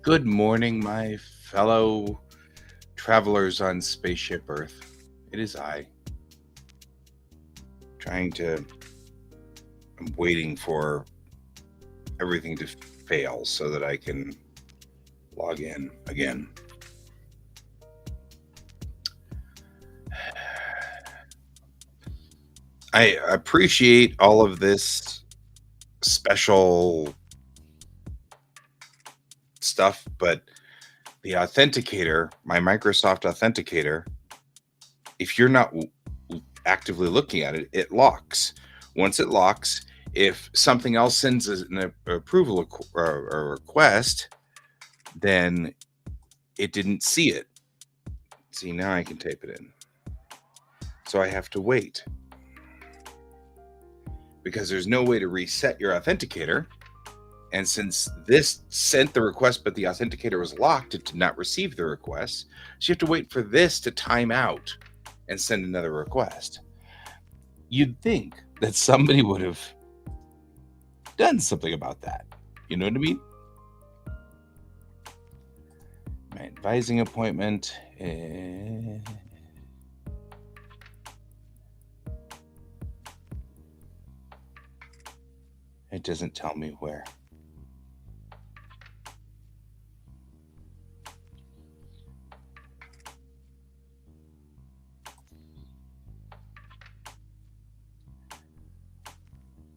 Good morning, my fellow travelers on spaceship Earth. It is I, trying to. I'm waiting for everything to fail so that I can log in again. I appreciate all of this special stuff, but the authenticator, my Microsoft authenticator, if you're not actively looking at it, it locks. Once it locks, if something else sends an approval or a request, then it didn't see it. See, now I can type it in. So I have to wait because there's no way to reset your authenticator. And since this sent the request, but the authenticator was locked, it did not receive the request. So you have to wait for this to time out and send another request. You'd think that somebody would have done something about that. You know what I mean? My advising appointment. It doesn't tell me where.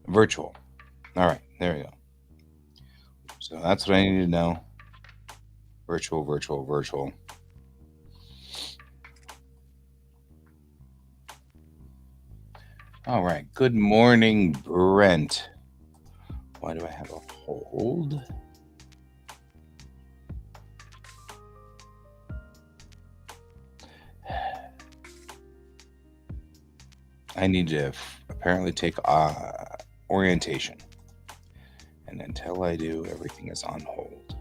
Virtual. All right, there we go. So that's what I need to know. Virtual. All right. Good morning, Brent. Why do I have a hold? I need to apparently take orientation. And until I do, everything is on hold.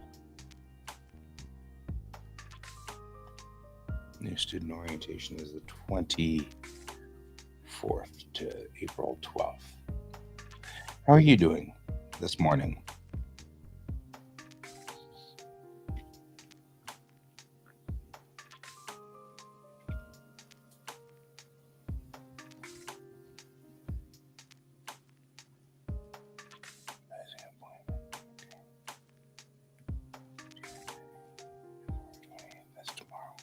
New student orientation is the 24th to April 12th. How are you doing this morning? That's tomorrow.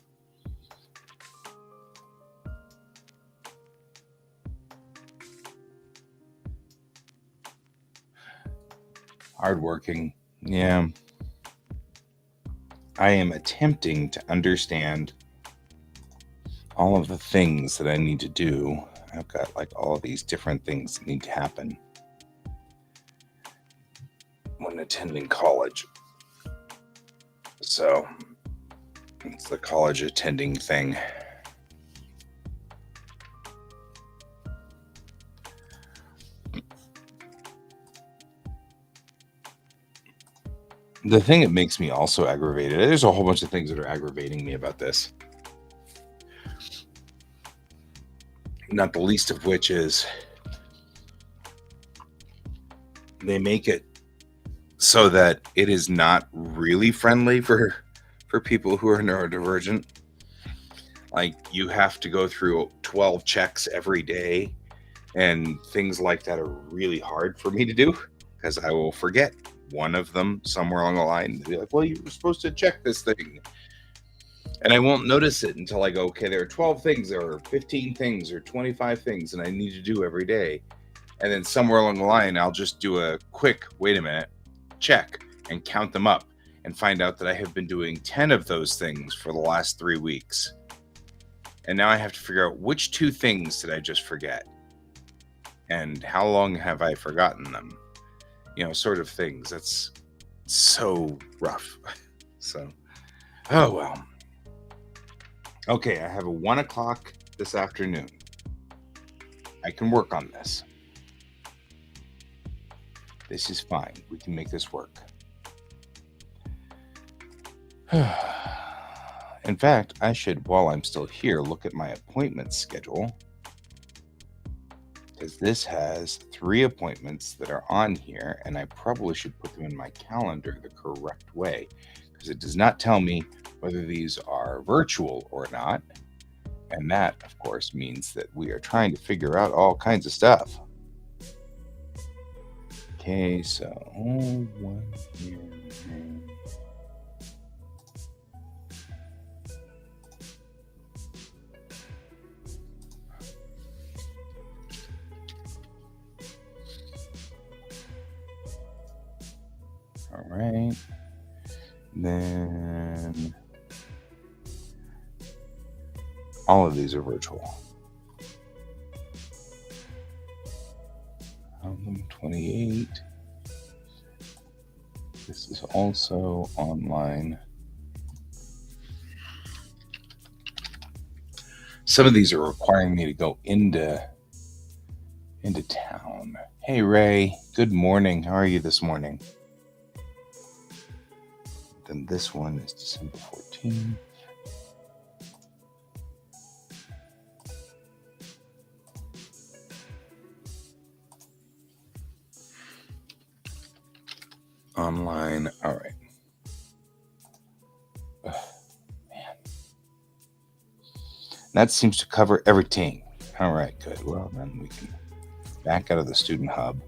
Hardworking. Yeah. I am attempting to understand all of the things that I need to do. I've got like all of these different things that need to happen when attending college. So it's the college attending thing. The thing that makes me also aggravated, there's a whole bunch of things that are aggravating me about this. Not the least of which is they make it so that it is not really friendly for people who are neurodivergent. Like you have to go through 12 checks every day, and things like that are really hard for me to do because I will forget one of them somewhere along the line. They'll be like, well, you were supposed to check this thing. And I won't notice it until I go, okay, there are 12 things, there are 15 things, or 25 things that I need to do every day. And then somewhere along the line, I'll just do a quick, wait a minute, check and count them up and find out that I have been doing 10 of those things for the last 3 weeks. And now I have to figure out which 2 things did I just forget? And how long have I forgotten them? Sort of things. That's so rough. So, oh well. Okay, I have a 1 o'clock this afternoon. I can work on this. This is fine. We can make this work. In fact, I should, while I'm still here, look at my appointment schedule. Because this has 3 appointments that are on here, and I probably should put them in my calendar the correct way. because it does not tell me whether these are virtual or not. And that, of course, means that we are trying to figure out all kinds of stuff. Okay, so 1 here. All right. Then all of these are virtual. 28. This is also online. Some of these are requiring me to go into town. Hey Ray, good morning. How are you this morning? Then this one is December 14th. Online. All right. Man. That seems to cover everything. All right, good. Well, then we can back out of the student hub.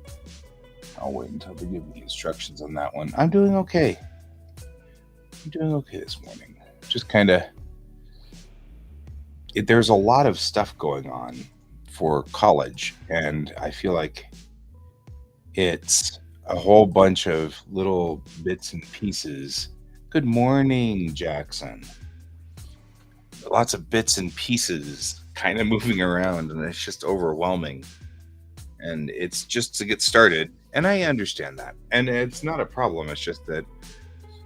I'll wait until they give me instructions on that one. I'm doing okay. This morning. Just kind of, there's a lot of stuff going on for college, and I feel like it's a whole bunch of little bits and pieces. Good morning, Jackson. Lots of bits and pieces kind of moving around, and it's just overwhelming. And it's just to get started, and I understand that. And it's not a problem. It's just that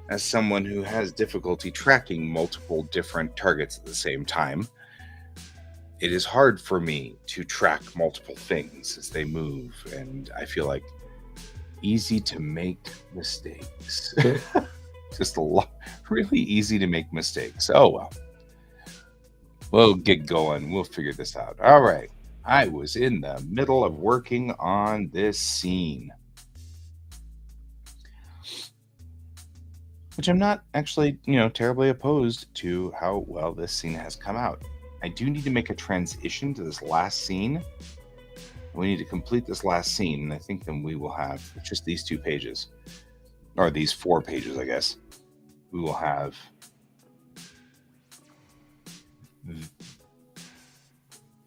as someone who has difficulty tracking multiple different targets at the same time, it is hard for me to track multiple things as they move, and I feel like easy to make mistakes. Just a lot, really easy to make mistakes. Oh well. We'll get going. We'll figure this out. All right. I was in the middle of working on this scene, which I'm not actually, terribly opposed to how well this scene has come out. I do need to make a transition to this last scene. We need to complete this last scene, and I think then we will have just these 2 pages, or these 4 pages, I guess. We will have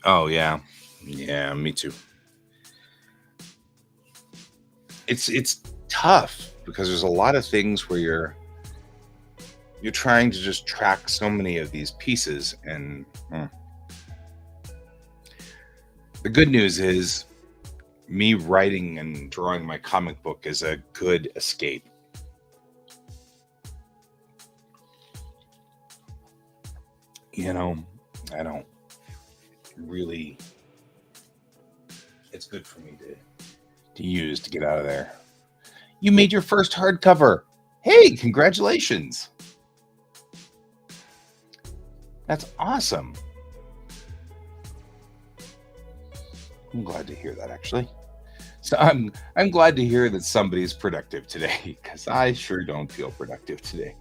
oh yeah, me too. It's tough because there's a lot of things where you're trying to just track so many of these pieces, and the good news is me writing and drawing my comic book is a good escape. I don't really, it's good for me to use to get out of there. You made your first hardcover. Hey, congratulations. That's awesome. I'm glad to hear that, actually. So I'm glad to hear that somebody's productive today, because I sure don't feel productive today.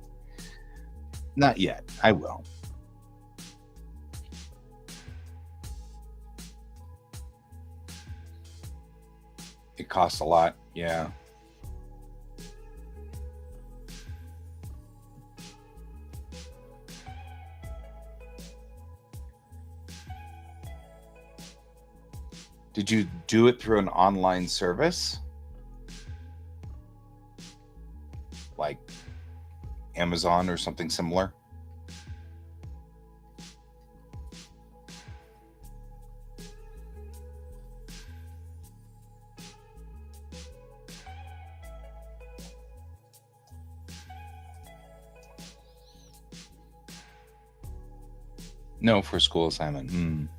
Not yet. I will. It costs a lot. Yeah. Did you do it through an online service? Like Amazon or something similar? No, for school assignment.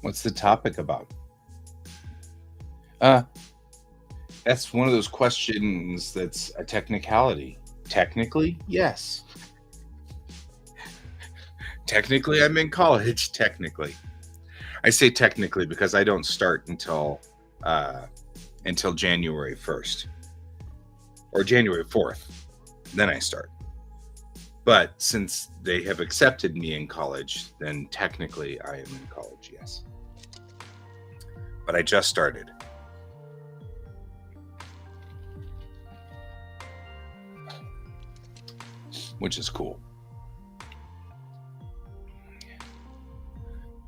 What's the topic about? Uh, that's one of those questions that's a technicality. Technically, yes. Technically, I'm in college. Technically, I say technically because I don't start until January 1st or January 4th. Then I start. But since they have accepted me in college, then technically I am in college. Yes. But I just started. Which is cool.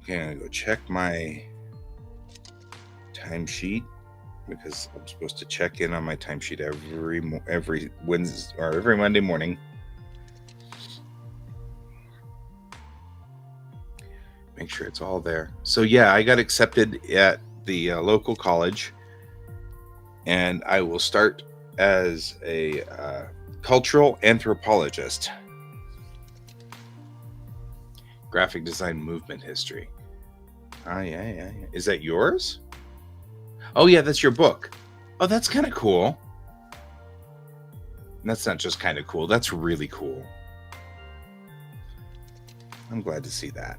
Okay, I'm gonna go check my timesheet because I'm supposed to check in on my timesheet every Wednesday or every Monday morning. Make sure it's all there. So yeah, I got accepted at the local college, and I will start as a cultural anthropologist. Graphic design movement history. Yeah. Is that yours? Oh yeah, that's your book. Oh, that's kind of cool. That's not just kind of cool. That's really cool. I'm glad to see that.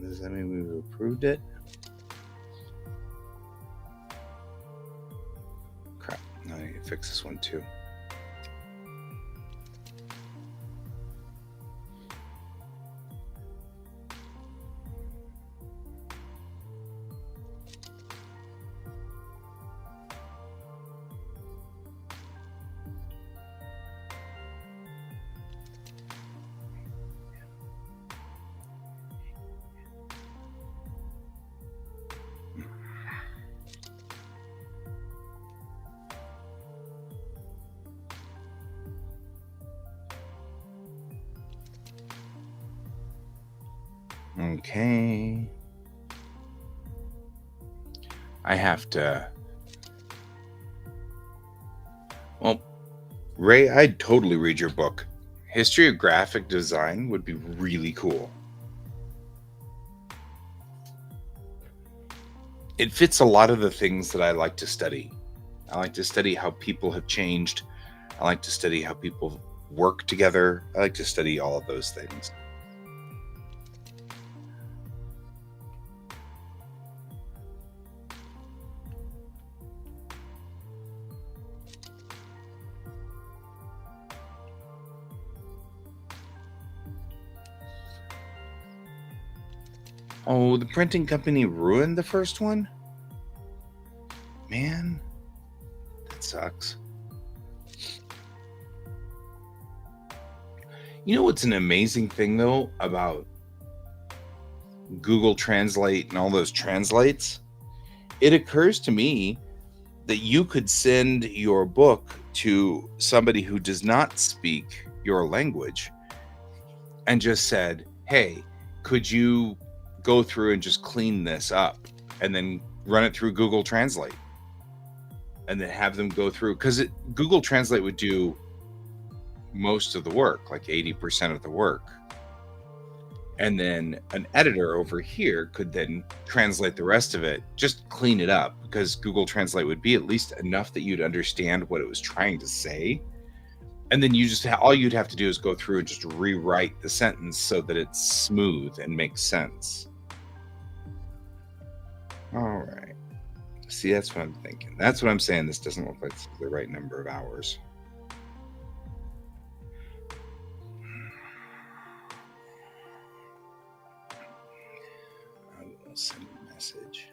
Does that mean we've approved it? Crap. Now I need to fix this one too. Okay. I have to. Well, Ray, I'd totally read your book. History of graphic design would be really cool. It fits a lot of the things that I like to study. I like to study how people have changed. I like to study how people work together. I like to study all of those things. Oh, the printing company ruined the first one? Man, that sucks. You know what's an amazing thing, though, about Google Translate and all those translates? It occurs to me that you could send your book to somebody who does not speak your language and just said, hey, could you go through and just clean this up and then run it through Google Translate and then have them go through, because Google Translate would do most of the work, like 80% of the work. And then an editor over here could then translate the rest of it, just clean it up, because Google Translate would be at least enough that you'd understand what it was trying to say. And then you just all you'd have to do is go through and just rewrite the sentence so that it's smooth and makes sense. All right. See, that's what I'm thinking. That's what I'm saying. This doesn't look like the right number of hours. I will send a message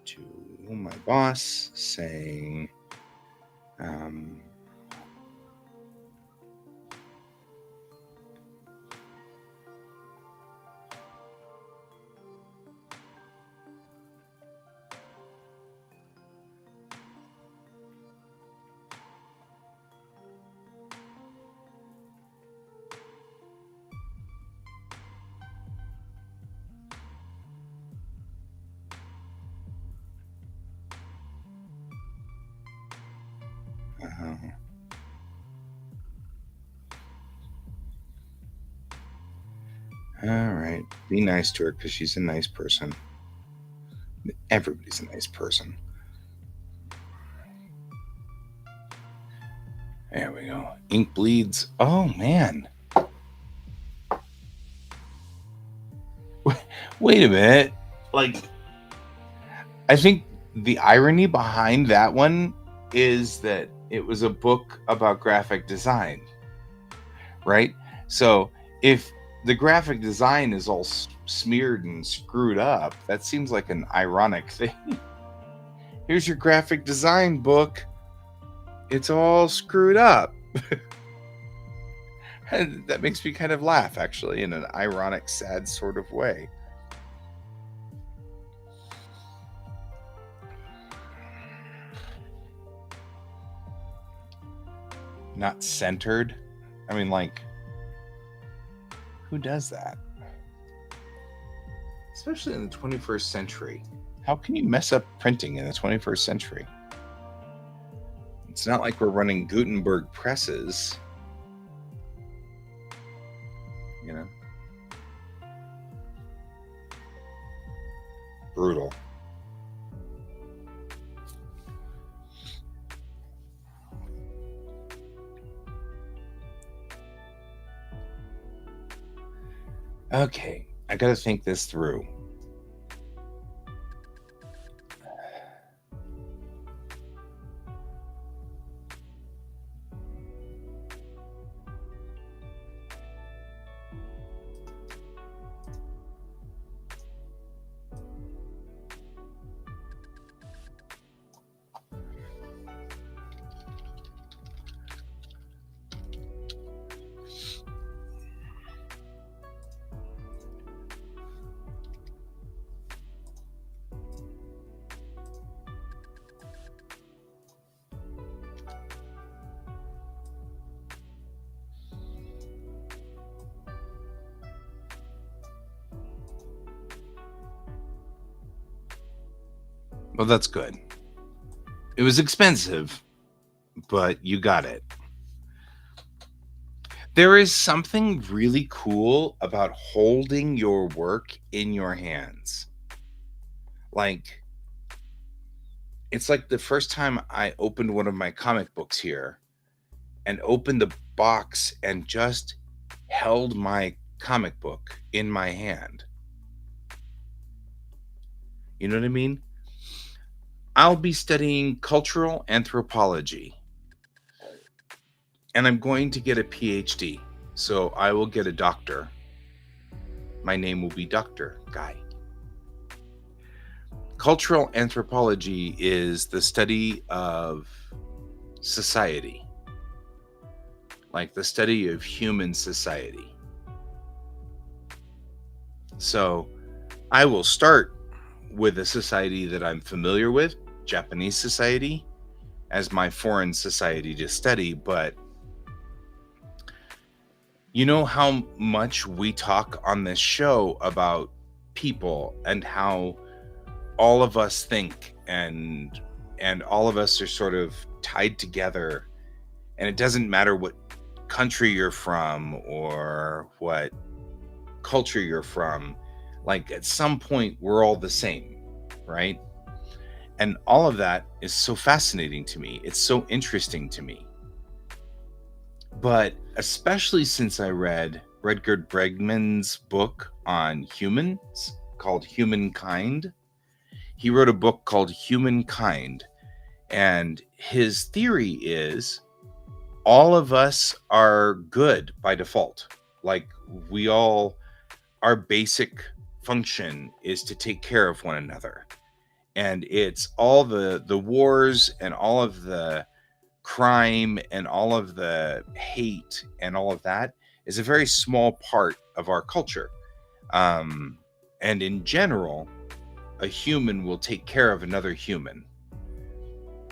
to my boss saying, All right. Be nice to her because she's a nice person. Everybody's a nice person. There we go. Ink bleeds. Oh, man. Wait a minute. Like, I think the irony behind that one is that it was a book about graphic design, right? So if the graphic design is all smeared and screwed up, that seems like an ironic thing. Here's your graphic design book. It's all screwed up. And that makes me kind of laugh, actually, in an ironic, sad sort of way. Not centered. I mean, like, who does that? Especially in the 21st century. How can you mess up printing in the 21st century? It's not like we're running Gutenberg presses. You know? Brutal. Okay, I gotta think this through. Well, that's good. It was expensive, but you got it. There is something really cool about holding your work in your hands. Like, it's like the first time I opened one of my comic books here and opened the box and just held my comic book in my hand. You know what I mean? I'll be studying cultural anthropology and I'm going to get a PhD. So I will get a doctor. My name will be Dr. Guy. Cultural anthropology is the study of society, like the study of human society. So I will start with a society that I'm familiar with, Japanese society, as my foreign society to study. But you know how much we talk on this show about people and how all of us think and all of us are sort of tied together, and it doesn't matter what country you're from or what culture you're from. Like, at some point we're all the same, right? And all of that is so fascinating to me. It's so interesting to me. But especially since I read Rutger Bregman's book on humans called Humankind. He wrote a book called Humankind, and his theory is all of us are good by default. Like, we all, our basic function is to take care of one another. And it's all the wars and all of the crime and all of the hate and all of that is a very small part of our culture. And in general, a human will take care of another human.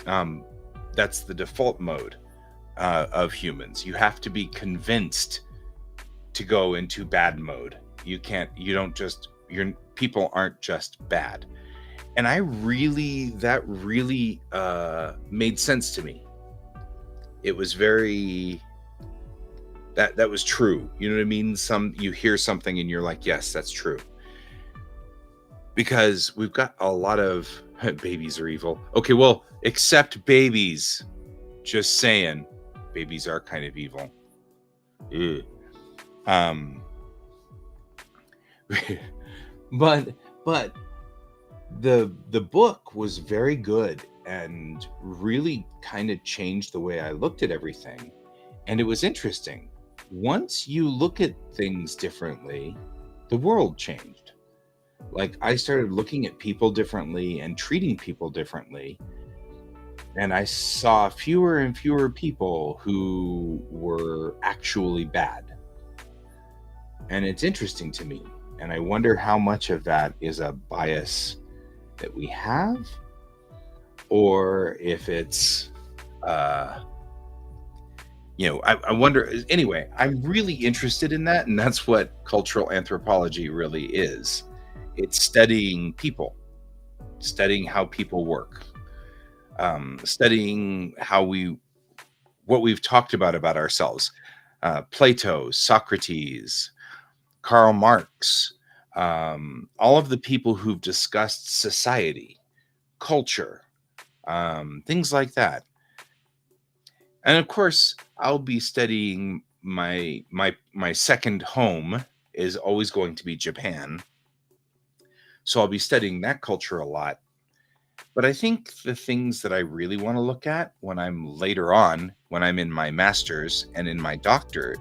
That's the default mode of humans. You have to be convinced to go into bad mode. Your people aren't just bad. And that really made sense to me. It was very that was true. You know what I mean? You hear something and you're like, yes, that's true. Because we've got a lot of babies are evil. Okay, well, except babies. Just saying, babies are kind of evil. Ugh. Um, but the book was very good and really kind of changed the way I looked at everything. And it was interesting. Once you look at things differently, the world changed. Like I started looking at people differently and treating people differently. And I saw fewer and fewer people who were actually bad. And it's interesting to me. And I wonder how much of that is a bias that we have, or if it's, I wonder. Anyway, I'm really interested in that. And that's what cultural anthropology really is. It's studying people, studying how people work, studying what we've talked about ourselves. Plato, Socrates, Karl Marx, all of the people who've discussed society, culture, things like that. And of course, I'll be studying my second home is always going to be Japan. So I'll be studying that culture a lot. But I think the things that I really want to look at when I'm later on, when I'm in my master's and in my doctorate,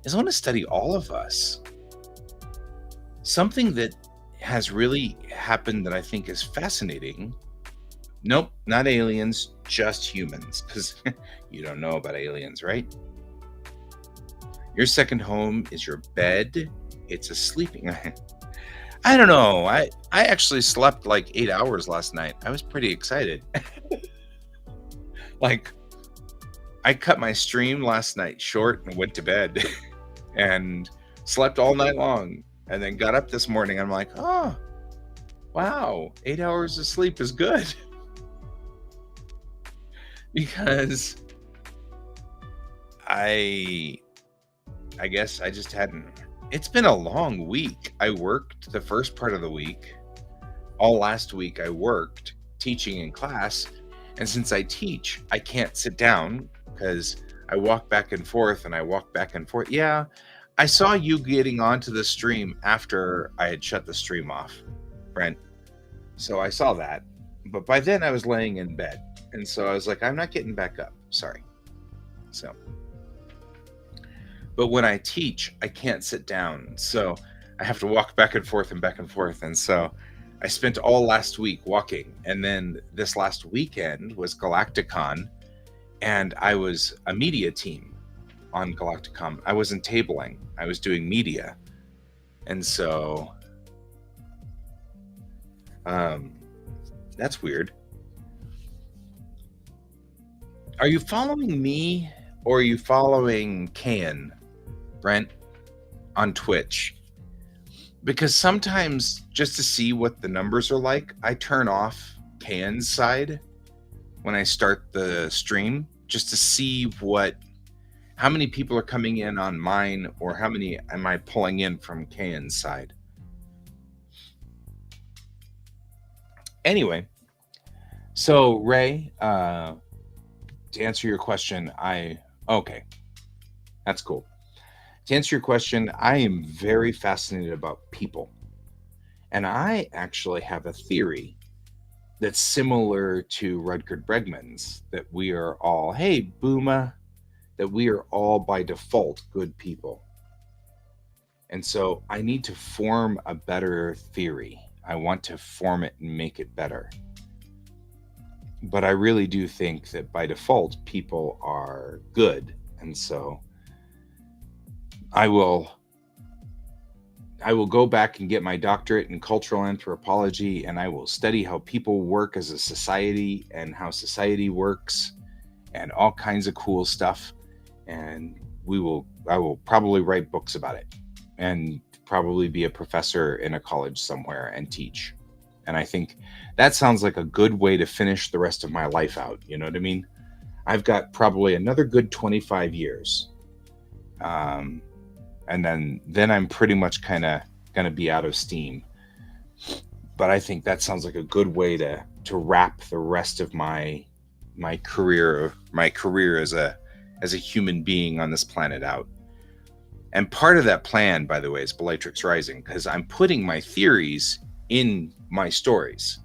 is I want to study all of us. Something that has really happened that I think is fascinating. Nope, not aliens, just humans, because you don't know about aliens, right? Your second home is your bed. It's a sleeping. I don't know. I actually slept like 8 hours last night. I was pretty excited. Like, I cut my stream last night short and went to bed and slept all night long, and then got up this morning. I'm like, oh, wow, 8 hours of sleep is good. Because I guess I just hadn't. It's been a long week. I worked the first part of the week. All last week I worked teaching in class. And since I teach, I can't sit down because I walk back and forth and I walk back and forth. Yeah, I saw you getting onto the stream after I had shut the stream off, Brent. So I saw that. But by then I was laying in bed. And so I was like, I'm not getting back up. Sorry. So. But when I teach, I can't sit down. So I have to walk back and forth and back and forth. And so I spent all last week walking. And then this last weekend was Galacticon. And I was a media team on Galacticon. I wasn't tabling. I was doing media. And so that's weird. Are you following me or are you following Can, Brent, on Twitch? Because sometimes just to see what the numbers are like, I turn off Can's side when I start the stream just to see how many people are coming in on mine or how many am I pulling in from Can's side. Anyway, so Ray, to answer your question, okay, that's cool. To answer your question, I am very fascinated about people. And I actually have a theory that's similar to Rutger Bregman's, that we are all, hey, Booma, that we are all by default good people. And so I need to form a better theory. I want to form it and make it better. But I really do think that by default, people are good. And so I will go back and get my doctorate in cultural anthropology, and I will study how people work as a society and how society works and all kinds of cool stuff. And I will probably write books about it and probably be a professor in a college somewhere and teach. And I think that sounds like a good way to finish the rest of my life out. You know what I mean? I've got probably another good 25 years. Um, and then I'm pretty much kind of going to be out of steam. But I think that sounds like a good way to wrap the rest of my career as a human being on this planet out. And part of that plan, by the way, is Bellatrix Rising, because I'm putting my theories in my stories.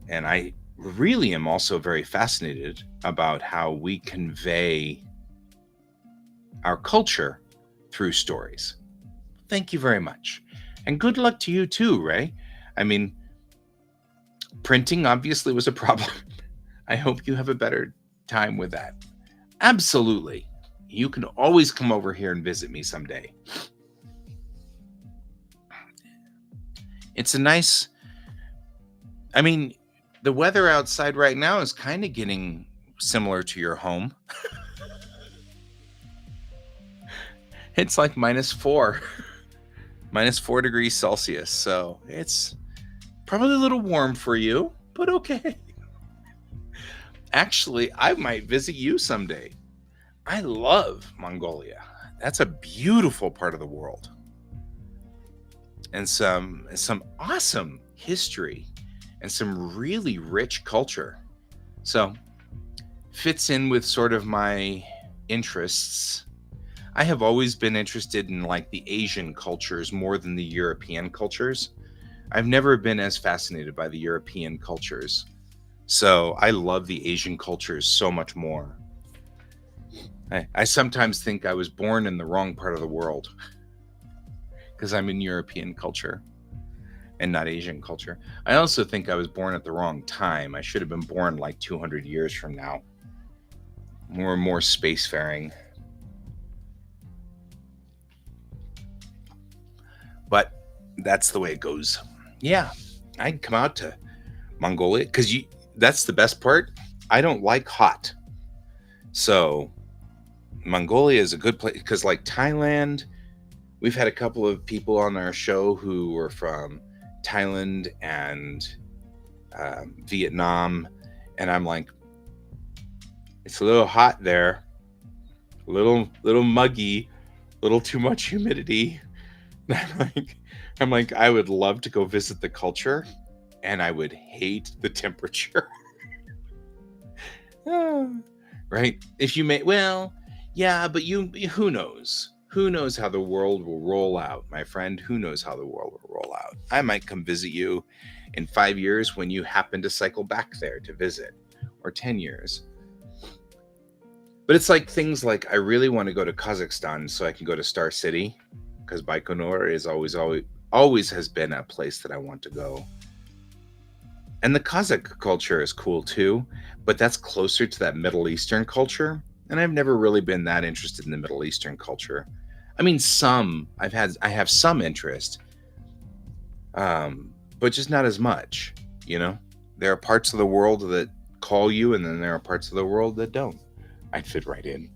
And I really am also very fascinated about how we convey our culture through stories. Thank you very much. And good luck to you too, Ray. I mean, printing obviously was a problem. I hope you have a better time with that. Absolutely. You can always come over here and visit me someday. It's a nice, I mean, the weather outside right now is kind of getting similar to your home. It's like -4, -4 degrees Celsius. So it's probably a little warm for you, but okay. Actually, I might visit you someday. I love Mongolia. That's a beautiful part of the world. And some awesome history and some really rich culture. So, fits in with sort of my interests. I have always been interested in like the Asian cultures more than the European cultures. I've never been as fascinated by the European cultures. So I love the Asian cultures so much more. I sometimes think I was born in the wrong part of the world because I'm in European culture and not Asian culture. I also think I was born at the wrong time. I should have been born like 200 years from now. More spacefaring. But that's the way it goes. Yeah, I'd come out to Mongolia because that's the best part. I don't like hot. So Mongolia is a good place because like Thailand, we've had a couple of people on our show who were from Thailand and Vietnam, and I'm like, it's a little hot there, a little muggy, a little too much humidity. I'm like, I would love to go visit the culture, and I would hate the temperature. Right? If you may, well, yeah, but who knows? Who knows how the world will roll out, my friend? Who knows how the world will roll out? I might come visit you in 5 years when you happen to cycle back there to visit, or 10 years. But it's like things like I really want to go to Kazakhstan so I can go to Star City, because Baikonur is always has been a place that I want to go. And the Kazakh culture is cool too, but that's closer to that Middle Eastern culture. And I've never really been that interested in the Middle Eastern culture. I mean, I have some interest, but just not as much. You know, there are parts of the world that call you, and then there are parts of the world that don't. I'd fit right in,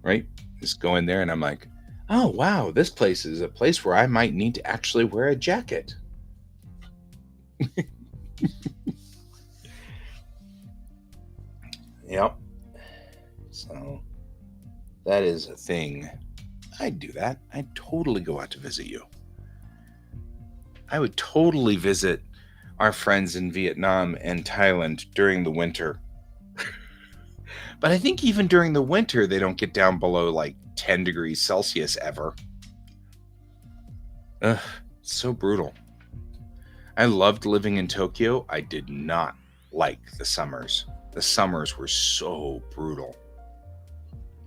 right? Just go in there, and I'm like, oh wow, this place is a place where I might need to actually wear a jacket. Yep. So that is a thing. I'd do that. I'd totally go out to visit you. I would totally visit our friends in Vietnam and Thailand during the winter. But I think even during the winter, they don't get down below like 10 degrees Celsius ever. Ugh, it's so brutal. I loved living in Tokyo. I did not like the summers. The summers were so brutal.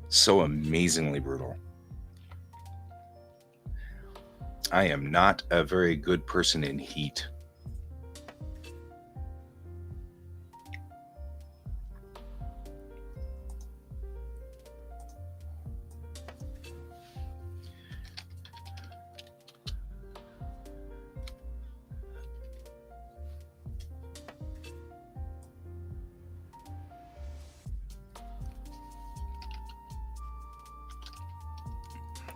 So amazingly brutal. I am not a very good person in heat.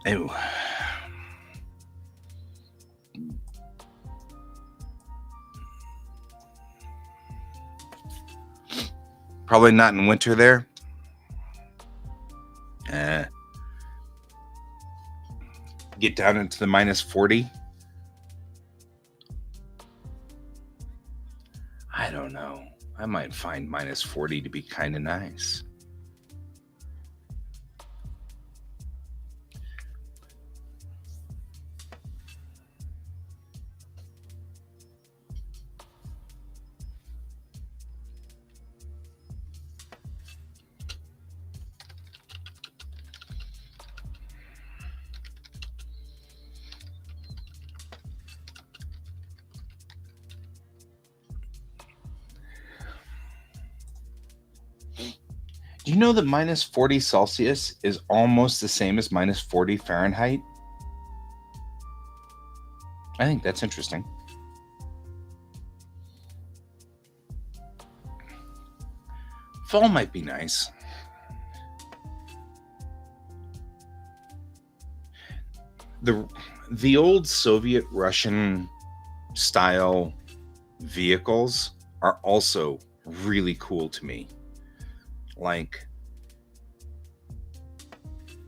Ew. Probably not in winter there. Get down into the minus 40. I don't know. I might find minus 40 to be kind of nice. Do you know that minus 40 Celsius is almost the same as minus 40 Fahrenheit? I think that's interesting. Fall might be nice. The old Soviet Russian style vehicles are also really cool to me. Like,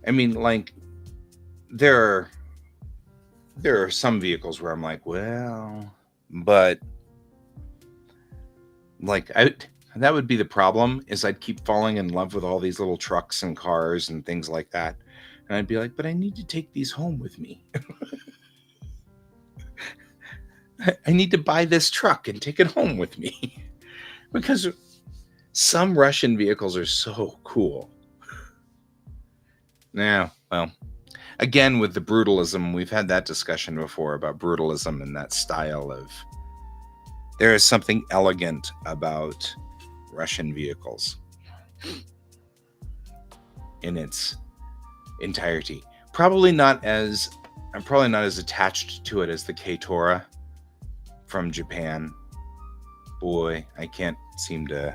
I mean, like, there are some vehicles where I'm like, well, but like that would be the problem, is I'd keep falling in love with all these little trucks and cars and things like that. And I'd be like, but I need to take these home with me. I need to buy this truck and take it home with me. Because some Russian vehicles are so cool. Yeah, well, again, with the brutalism, we've had that discussion before about brutalism and that style of... There is something elegant about Russian vehicles in its entirety. I'm probably not as attached to it as the K-Tora from Japan. Boy, I can't seem to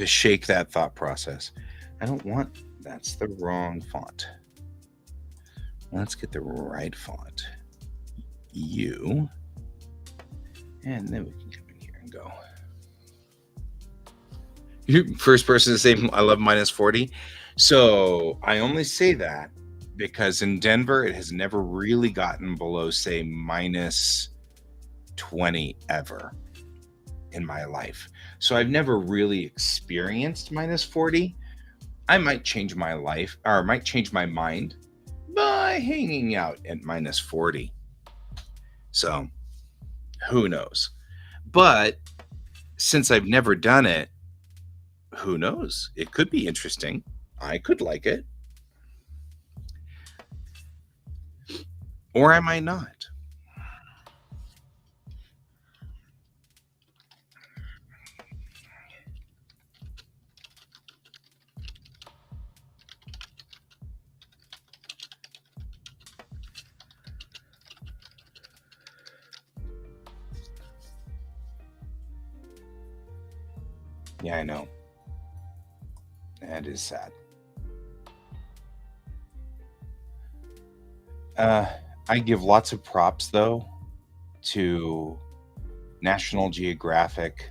shake that thought process. I don't want... That's the wrong font. Let's get the right font. U. And then we can come in here and go. You're first person to say I love minus 40. So I only say that because in Denver, it has never really gotten below, say, minus 20 ever in my life. So I've never really experienced minus 40. I might change my life, or might change my mind by hanging out at minus 40. So who knows? But since I've never done it, who knows? It could be interesting. I could like it. Or I might not. Yeah, I know. That is sad. I give lots of props, though, to National Geographic,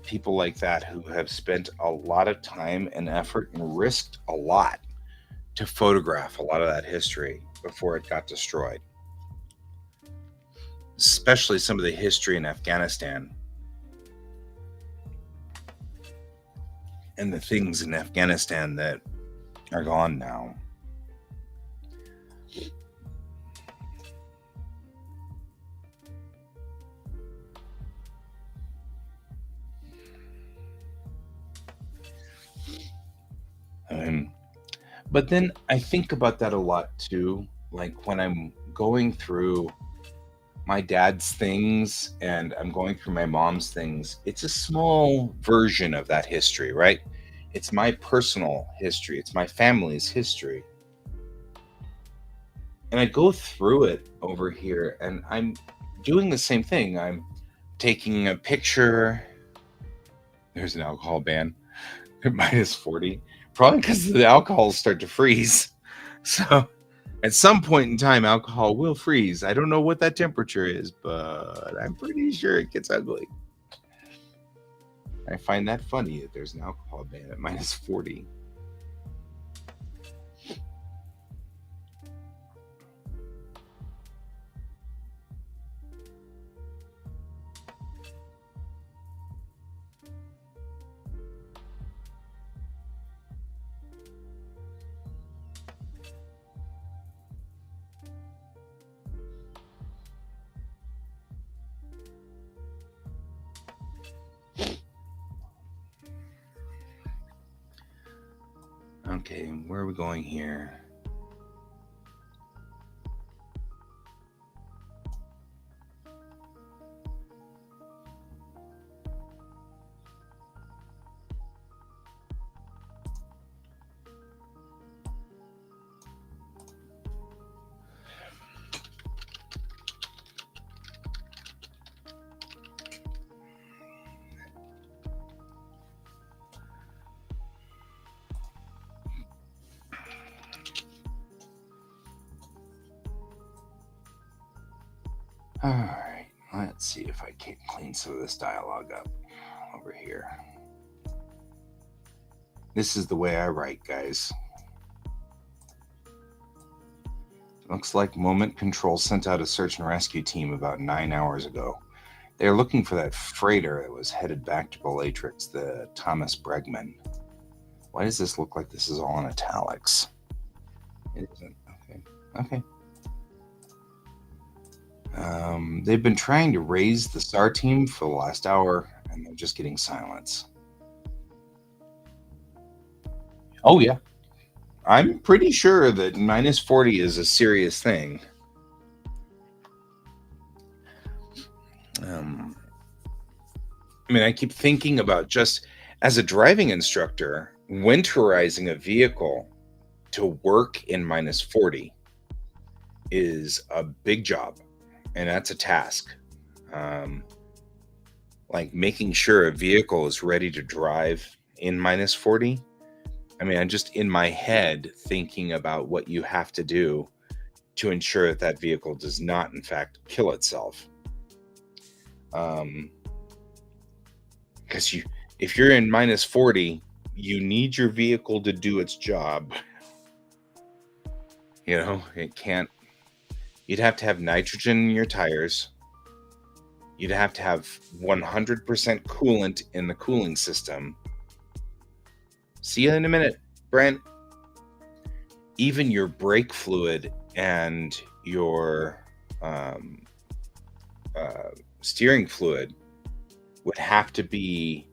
people like that who have spent a lot of time and effort and risked a lot to photograph a lot of that history before it got destroyed. Especially some of the history in Afghanistan. And the things in Afghanistan that are gone now. But then I think about that a lot too. Like when I'm going through my dad's things and I'm going through my mom's things, it's a small version of that history, right? It's my personal history, it's my family's history. And I go through it over here and I'm doing the same thing. I'm taking a picture. There's an alcohol ban at minus 40. Probably because the alcohols start to freeze. So At some point in time, alcohol will freeze. I don't know what that temperature is, but I'm pretty sure it gets ugly. I find that funny that there's an alcohol ban at -40. Okay, where are we going here? All right, let's see if I can clean some of this dialogue up over here. This is the way I write, guys. Looks like Moment Control sent out a search and rescue team about 9 hours ago. They are looking for that freighter that was headed back to Bellatrix, the Thomas Bregman. Why does this look like this is all in italics? It isn't. Okay. They've been trying to raise the SAR team for the last hour, and they're just getting silence. Oh, yeah. I'm pretty sure that -40 is a serious thing. I mean, I keep thinking about, just as a driving instructor, winterizing a vehicle to work in -40 is a big job, and that's a task. Like making sure a vehicle is ready to drive in -40. I mean, I'm just in my head thinking about what you have to do to ensure that that vehicle does not, in fact, kill itself. Because if you're in -40, you need your vehicle to do its job. You know, it can't. You'd have to have nitrogen in your tires. You'd have to have 100% coolant in the cooling system. See you in a minute, Brent. Even your brake fluid and your steering fluid would have to be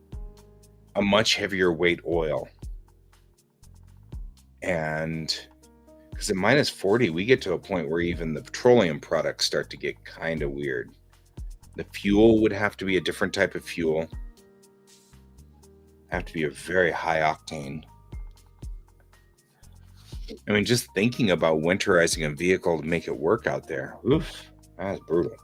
a much heavier weight oil. And because at -40, we get to a point where even the petroleum products start to get kind of weird. The fuel would have to be a different type of fuel. Have to be a very high octane. I mean, just thinking about winterizing a vehicle to make it work out there, oof, that's brutal.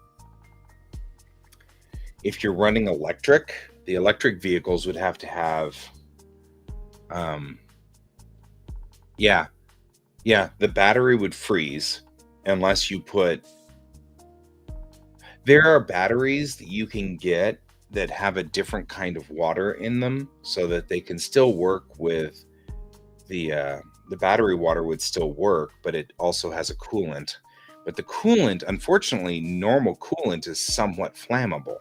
If you're running electric, the electric vehicles would have to have, the battery would freeze unless you put. There are batteries that you can get that have a different kind of water in them, so that they can still work with the battery water would still work, but it also has a coolant. But the coolant, unfortunately, normal coolant is somewhat flammable.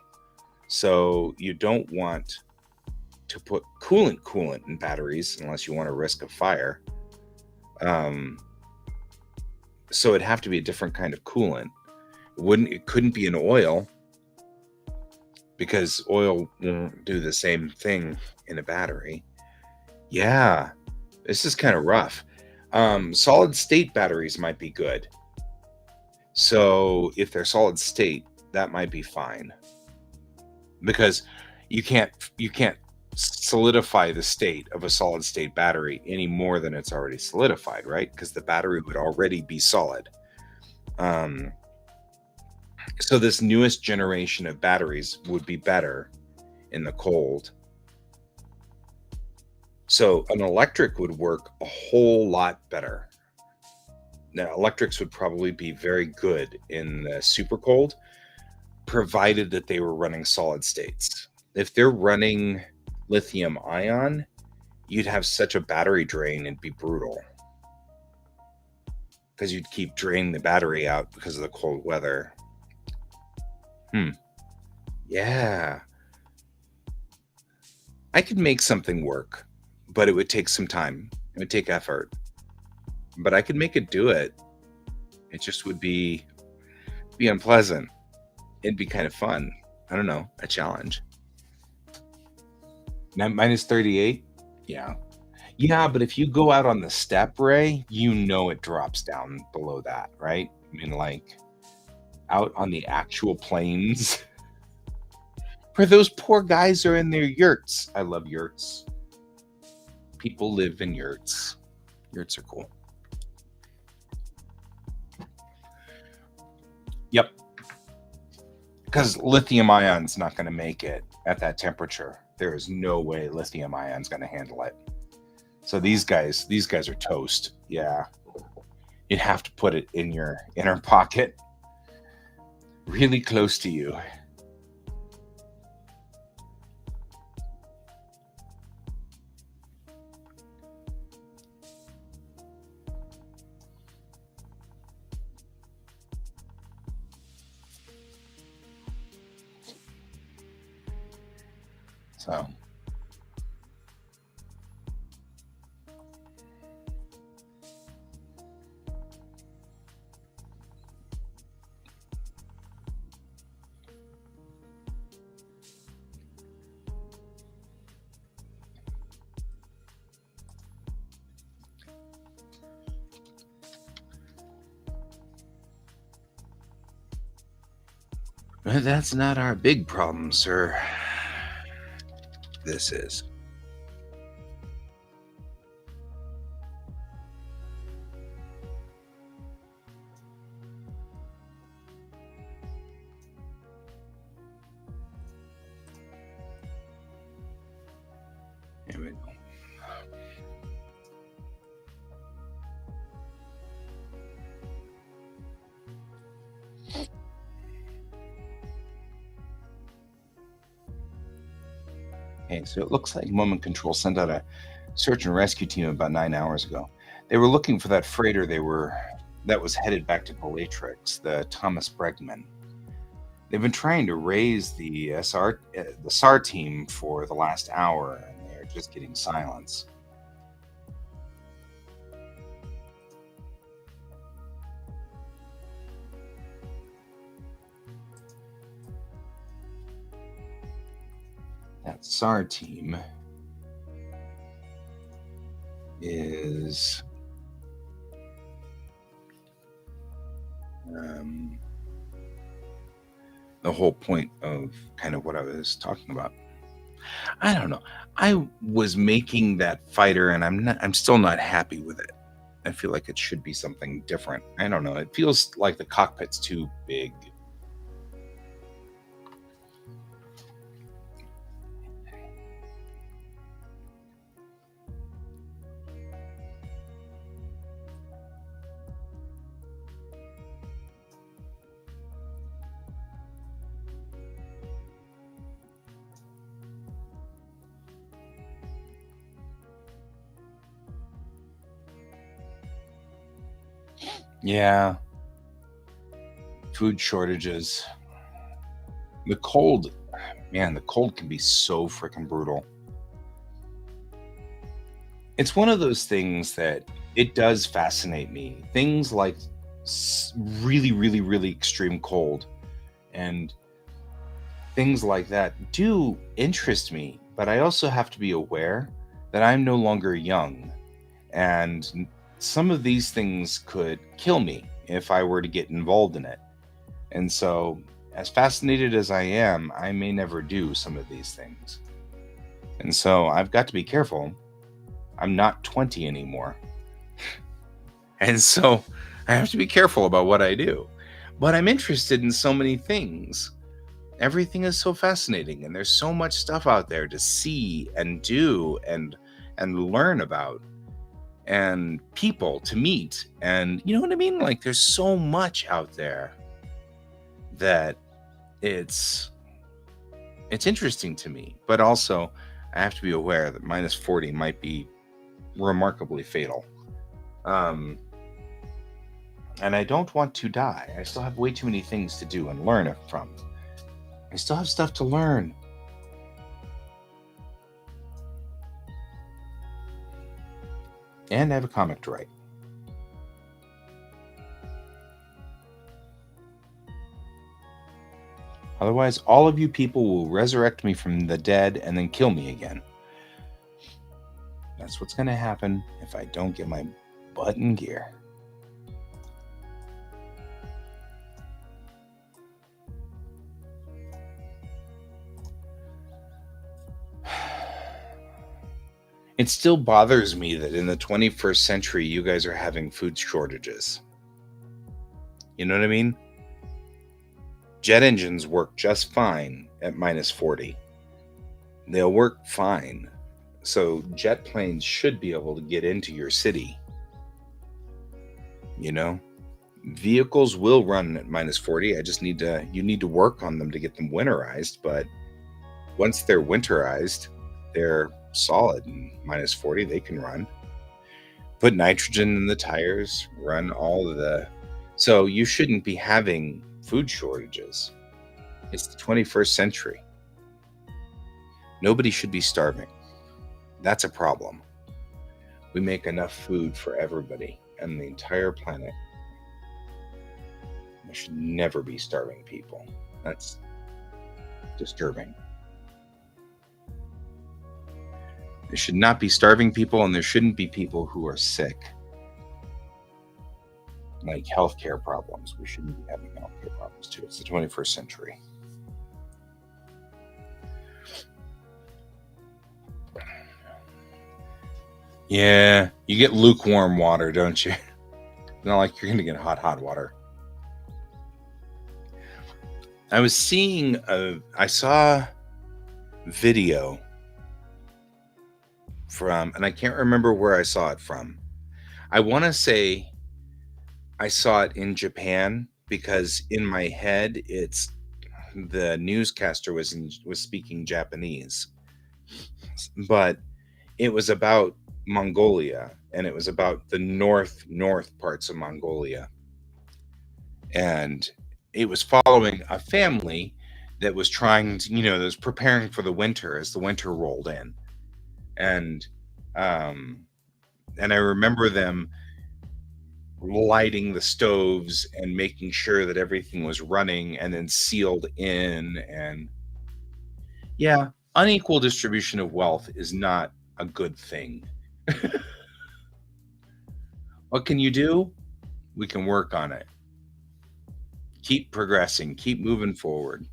So you don't want to put coolant in batteries unless you want to risk a fire. So it'd have to be a different kind of coolant. It couldn't be an oil, because oil won't do the same thing in a battery. Yeah, this is kind of rough. Solid state batteries might be good. So if they're solid state, that might be fine, because you can't solidify the state of a solid state battery any more than it's already solidified, right? Because the battery would already be solid. So this newest generation of batteries would be better in the cold. So an electric would work a whole lot better. Now, electrics would probably be very good in the super cold, provided that they were running solid states. If they're running lithium ion, you'd have such a battery drain, it'd be brutal. Because you'd keep draining the battery out because of the cold weather. Yeah. I could make something work, but it would take some time. It would take effort. But I could make it do it. It just would be unpleasant. It'd be kind of fun. I don't know, a challenge. Now, minus 38? Yeah. Yeah, but if you go out on the step, Ray, you know it drops down below that, right? I mean, like, out on the actual plains. For those poor guys who are in their yurts. I love yurts. People live in yurts. Yurts are cool. Yep. Because lithium ion's not going to make it at that temperature. There is no way lithium ion's going to handle it. So these guys are toast. Yeah. You'd have to put it in your inner pocket, really close to you. So that's not our big problem, sir. This is. Here we go. Okay, so it looks like Moment Control sent out a search and rescue team about 9 hours ago. They were looking for that freighter that was headed back to Bellatrix, the Thomas Bregman. They've been trying to raise the SAR team for the last hour, and they're just getting silence. That SAR team is the whole point of kind of what I was talking about. I don't know. I was making that fighter, and I'm still not happy with it. I feel like it should be something different. I don't know. It feels like the cockpit's too big. Yeah. Food shortages. The cold, man, the cold can be so freaking brutal. It's one of those things that it does fascinate me. Things like really, really, really extreme cold and things like that do interest me, but I also have to be aware that I'm no longer young, and some of these things could kill me if I were to get involved in it. And so, as fascinated as I am, I may never do some of these things. And so, I've got to be careful. I'm not 20 anymore. And so, I have to be careful about what I do. But I'm interested in so many things. Everything is so fascinating, and there's so much stuff out there to see and do and learn about. and people to meet. And you know what I mean? Like, there's so much out there that it's interesting to me. But also, I have to be aware that -40 might be remarkably fatal. And I don't want to die. I still have way too many things to do and learn from. I still have stuff to learn. And I have a comic to write. Otherwise, all of you people will resurrect me from the dead and then kill me again. That's what's going to happen if I don't get my butt in gear. It still bothers me that in the 21st century, you guys are having food shortages. You know what I mean? Jet engines work just fine at -40. They'll work fine. So jet planes should be able to get into your city. You know? Vehicles will run at -40. You need to work on them to get them winterized, but once they're winterized, they're solid and -40, they can run. Put nitrogen in the tires, run all of the. So you shouldn't be having food shortages. It's the 21st century. Nobody should be starving. That's a problem. We make enough food for everybody and the entire planet. There should never be starving people. That's disturbing. There should not be starving people, and there shouldn't be people who are sick. Like healthcare problems. We shouldn't be having healthcare problems too. It's the 21st century. Yeah, you get lukewarm water, don't you? Not like you're going to get hot water. I saw video from, and I can't remember where I saw it from. I want to say I saw it in Japan, because in my head, it's the newscaster was speaking Japanese, but it was about Mongolia, and it was about the north parts of Mongolia, and it was following a family that was trying to, that was preparing for the winter as the winter rolled in, and I remember them lighting the stoves and making sure that everything was running and then sealed in. And yeah, unequal distribution of wealth is not a good thing. What can you do? We can work on it. Keep progressing, keep moving forward.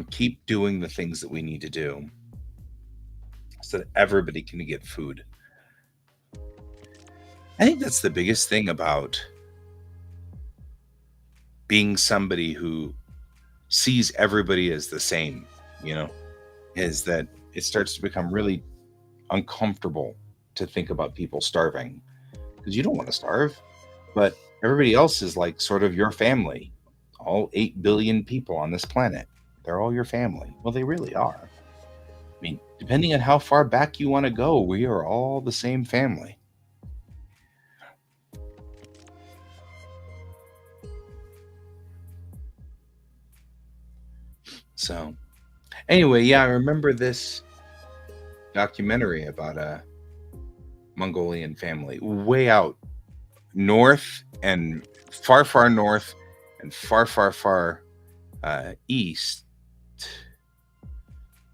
Keep doing the things that we need to do so that everybody can get food. I think that's the biggest thing about being somebody who sees everybody as the same, is that it starts to become really uncomfortable to think about people starving, because you don't want to starve, but everybody else is like sort of your family. All 8 billion people on this planet, they're all your family. Well, they really are. I mean, depending on how far back you want to go, we are all the same family. So, anyway, yeah, I remember this documentary about a Mongolian family way out north, and far north, and far east.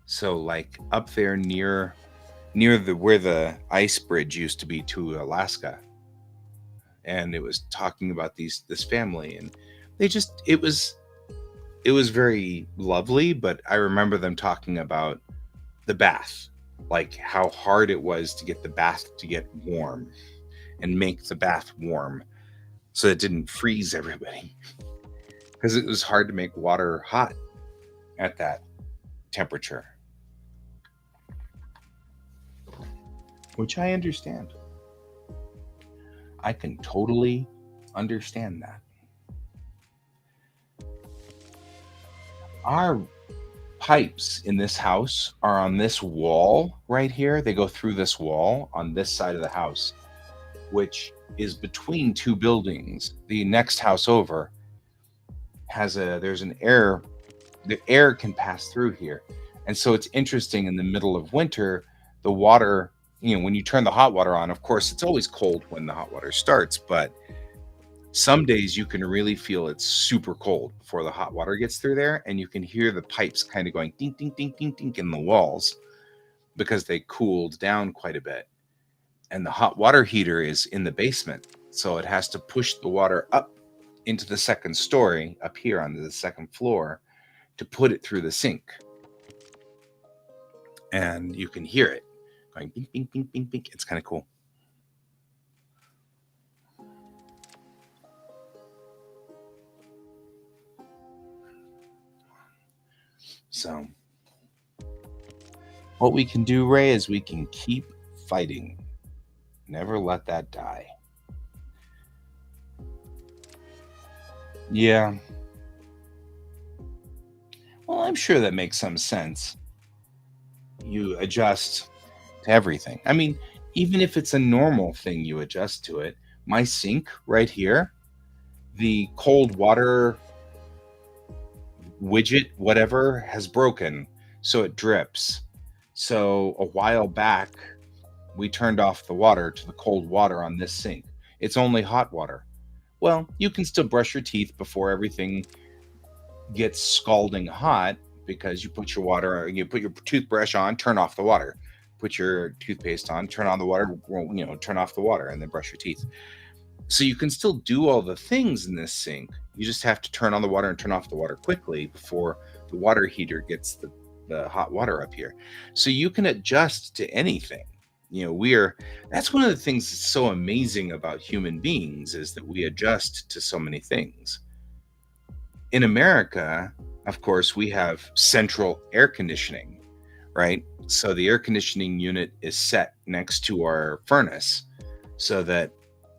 So like up there near where the ice bridge used to be to Alaska. And it was talking about this family, and it was very lovely, but I remember them talking about the bath, like how hard it was to get the bath to get warm and make the bath warm so it didn't freeze everybody, because it was hard to make water hot at that temperature. which I understand. I can totally understand that. Our pipes in this house are on this wall right here. They go through this wall on this side of the house, which is between two buildings. The next house over there's an the air can pass through here. And so it's interesting in the middle of winter, the water, when you turn the hot water on, of course, it's always cold when the hot water starts, but some days you can really feel it's super cold before the hot water gets through there, and you can hear the pipes kind of going ding, ding, ding, ding, ding in the walls because they cooled down quite a bit. And the hot water heater is in the basement, so it has to push the water up into the second story, up here onto the second floor, to put it through the sink. And you can hear it going bing, bing, bing, bing, bing. It's kind of cool. So what we can do, Ray, is we can keep fighting. Never let that die. Yeah. Well, I'm sure that makes some sense. You adjust to everything. I mean, even if it's a normal thing, you adjust to it. My sink right here, the cold water widget, whatever, has broken, so it drips. So a while back, we turned off the water to the cold water on this sink. It's only hot water. Well, you can still brush your teeth before everything gets scalding hot, because you put your toothbrush on, turn off the water, put your toothpaste on, turn on the water, turn off the water, and then brush your teeth. So you can still do all the things in this sink. You just have to turn on the water and turn off the water quickly before the water heater gets the hot water up here. So you can adjust to anything. That's one of the things that's so amazing about human beings, is that we adjust to so many things. In America, of course, we have central air conditioning, right? So the air conditioning unit is set next to our furnace so that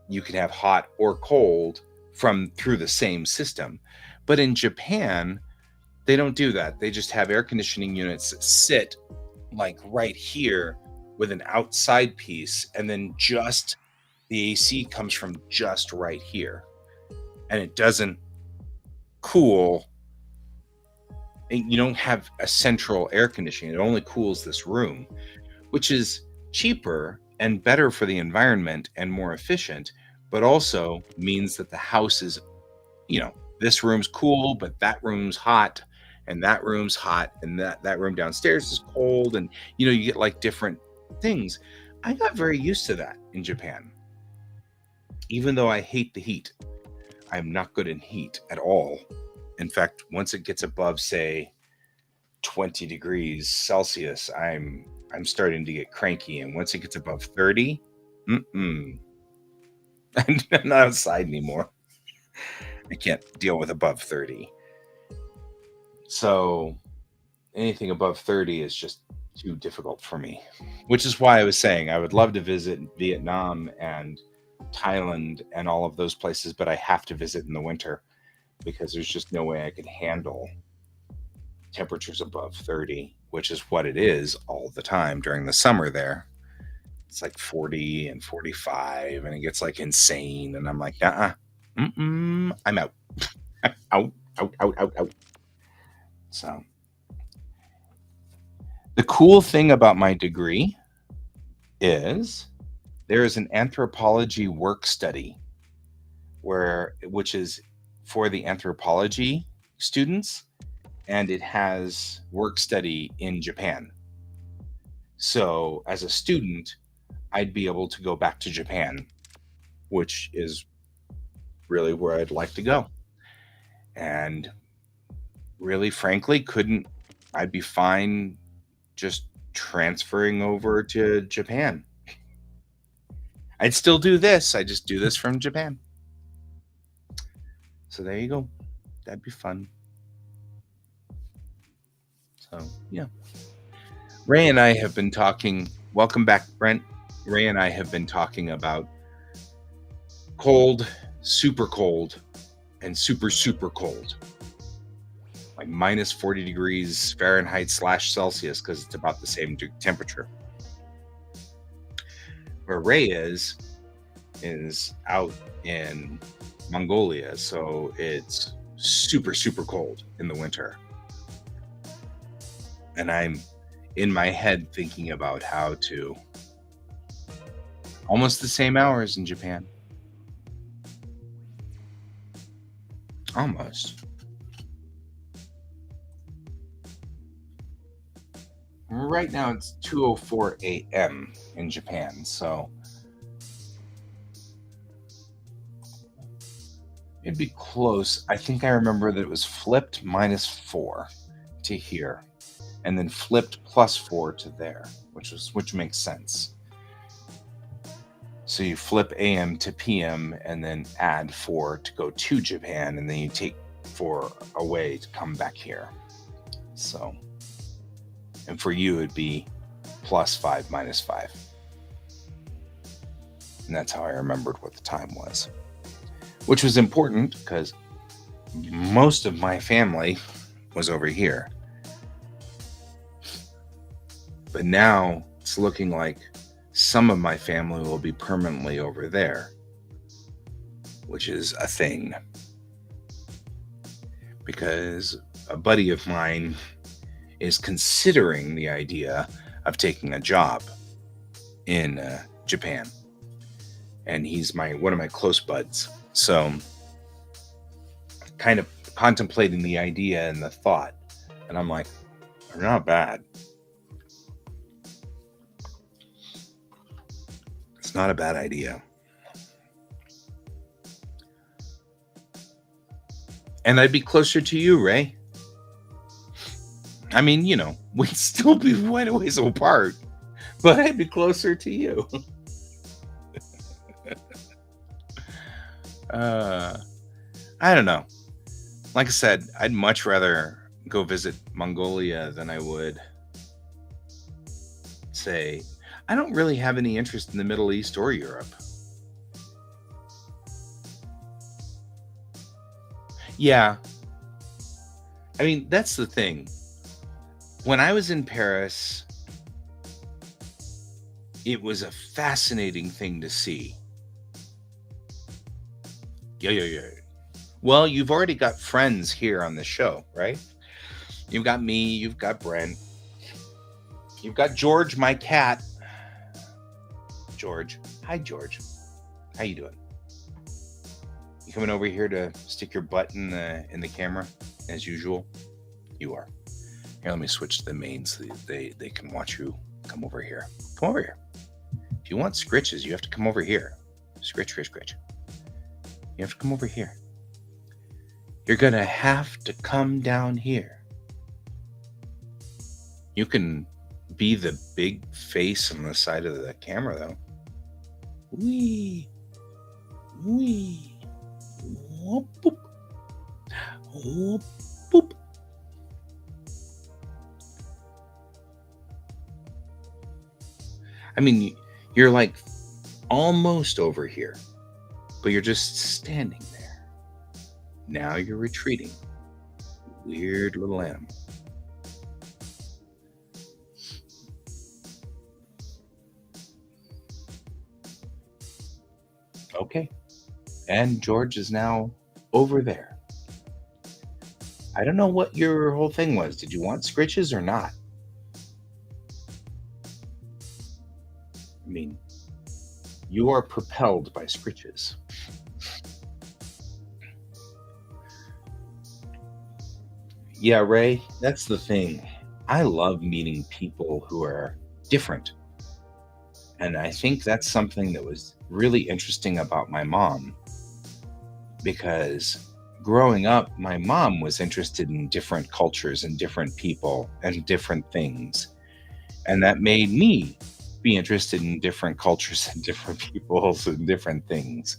you can have hot or cold through the same system. But in Japan, they don't do that. They just have air conditioning units that sit like right here with an outside piece, and then just the AC comes from just right here, and it doesn't cool. You don't have a central air conditioning. It only cools this room, which is cheaper and better for the environment and more efficient, but also means that the house is, this room's cool, but that room's hot, and that room's hot, and that room downstairs is cold, and you get like different things. I got very used to that in Japan. Even though I hate the heat, I'm not good in heat at all. In fact, once it gets above, say, 20 degrees Celsius, I'm starting to get cranky. And once it gets above 30, I'm not outside anymore. I can't deal with above 30. So anything above 30 is just too difficult for me, which is why I was saying I would love to visit Vietnam and Thailand and all of those places, but I have to visit in the winter because there's just no way I could handle temperatures above 30, which is what it is all the time during the summer there. It's like 40 and 45, and it gets like insane. And I'm like, I'm out. out. So the cool thing about my degree is there is an anthropology work study which is for the anthropology students, and it has work study in Japan. So as a student, I'd be able to go back to Japan, which is really where I'd like to go. And really, frankly, I'd be fine just transferring over to Japan. I'd still do this. I just do this from Japan. So there you go. That'd be fun. So, yeah. Ray and I have been talking. Welcome back, Brent. Ray and I have been talking about cold, super cold, and super, super cold. Like minus 40 degrees Fahrenheit / Celsius, because it's about the same temperature. Where Ray is out in Mongolia, so it's super, super cold in the winter. And I'm in my head thinking about how to almost the same hours in Japan. Almost. Right now it's 2:04 a.m. in Japan, so it'd be close. I think I remember that it was flipped -4 to here, and then flipped +4 to there, which makes sense. So you flip AM to PM and then add 4 to go to Japan, and then you take 4 away to come back here. So, and for you it'd be +5 -5. And that's how I remembered what the time was. Which was important because most of my family was over here. But now it's looking like some of my family will be permanently over there, which is a thing. Because a buddy of mine is considering the idea of taking a job in Japan. And he's one of my close buds. So kind of contemplating the idea and the thought. And I'm like, they're not bad. It's not a bad idea. And I'd be closer to you, Ray. I mean, we'd still be quite a ways apart, but I'd be closer to you. I don't know. Like I said, I'd much rather go visit Mongolia than I would say. I don't really have any interest in the Middle East or Europe. Yeah. I mean, that's the thing. When I was in Paris, it was a fascinating thing to see. Yeah. Well, you've already got friends here on the show, right? You've got me, you've got Brent, you've got George, my cat. George. Hi, George. How you doing? You coming over here to stick your butt in the camera as usual? You are. Here, let me switch to the main so they can watch you come over here. Come over here. If you want scritches, you have to come over here. Scritch. You have to come over here. You're going to have to come down here. You can be the big face on the side of the camera, though. Wee. Whoop, boop. Whoop, boop. I mean, you're like almost over here, but you're just standing there. Now you're retreating. Weird little animal. Okay. And George is now over there. I don't know what your whole thing was. Did you want scritches or not? I mean, you are propelled by scritches. Yeah, Ray, that's the thing. I love meeting people who are different. And I think that's something that was really interesting about my mom. Because growing up, my mom was interested in different cultures and different people and different things. And that made me be interested in different cultures and different peoples and different things.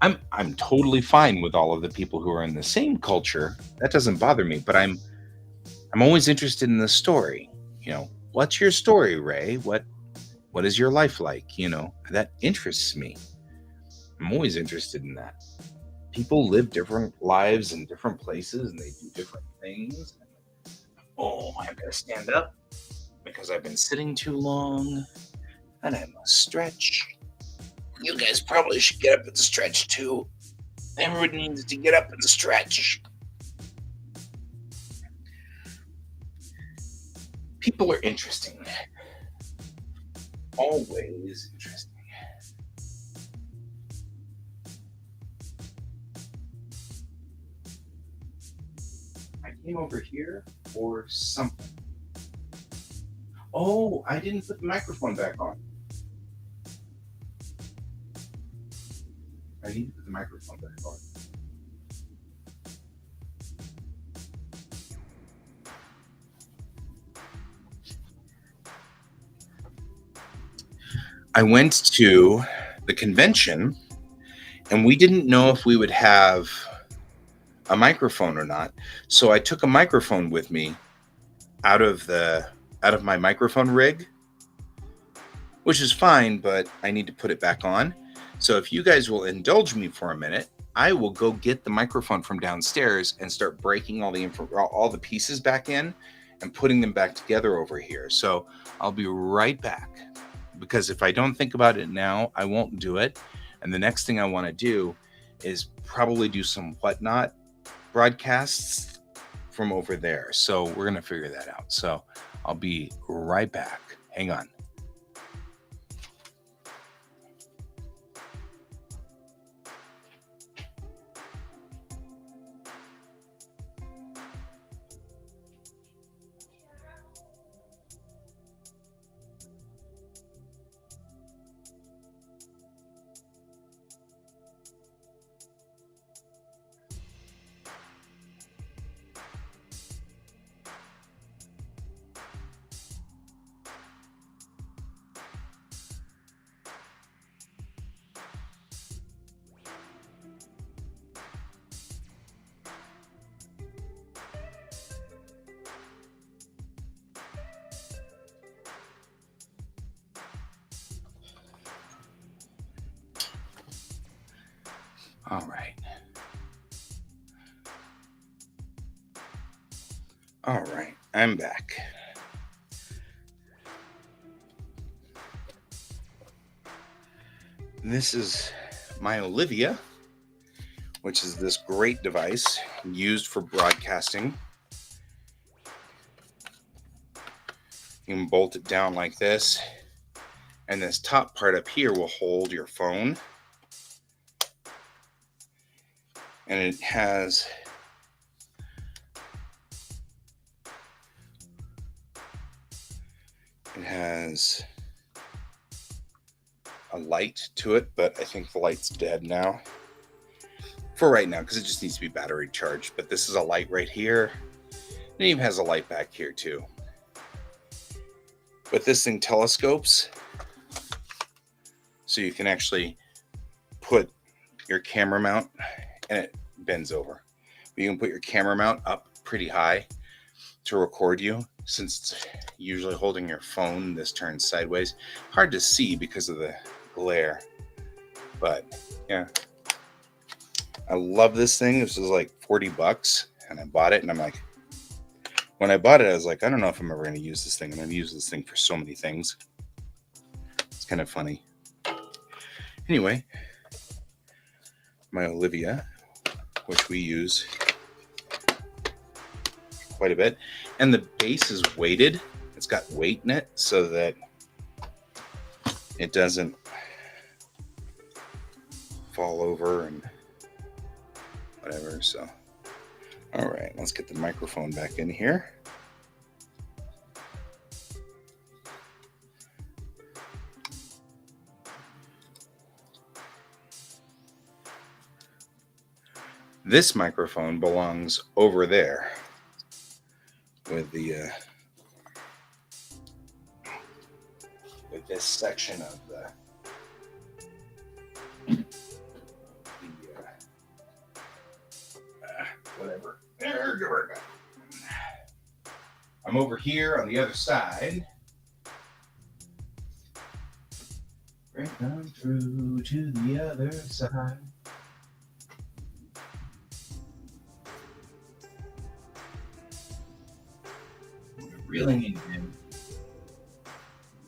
I'm totally fine with all of the people who are in the same culture. That doesn't bother me, but I'm always interested in the story. what's your story, Ray? What is your life like? That interests me. I'm always interested in that. People live different lives in different places and they do different things. Oh, I'm gonna stand up because I've been sitting too long and I must stretch. You guys probably should get up and stretch too. Everybody needs to get up and stretch. People are interesting. Always interesting. I came over here for something. Oh, I didn't put the microphone back on. I need to put the microphone back on. I went to the convention and we didn't know if we would have a microphone or not. So I took a microphone with me out of my microphone rig, which is fine, but I need to put it back on. So if you guys will indulge me for a minute, I will go get the microphone from downstairs and start breaking all the pieces back in and putting them back together over here. So I'll be right back, because if I don't think about it now, I won't do it. And the next thing I want to do is probably do some whatnot broadcasts from over there. So we're going to figure that out. So I'll be right back. Hang on. All right. All right. I'm back. This is my Olivia, which is this great device used for broadcasting. You can bolt it down like this, and this top part up here will hold your phone. And it has a light to it, but I think the light's dead now for right now because it just needs to be battery charged. But this is a light right here. It even has a light back here too. But this thing telescopes, so you can actually put your camera mount, and it bends over. But you can put your camera mount up pretty high to record you. Since it's usually holding your phone, this turns sideways. Hard to see because of the glare. But yeah, I love this thing. This was like $40 and I bought it, and I'm like, when I bought it, I was like, I don't know if I'm ever going to use this thing. I'm going to use this thing for so many things. It's kind of funny. Anyway, my Olivia, which we use quite a bit, and the base is weighted. It's got weight in it so that it doesn't fall over and whatever. So all right, let's get the microphone back in here. This microphone belongs over there with this section of the whatever. There, I'm over here on the other side Break on through to the other side. What we really need to do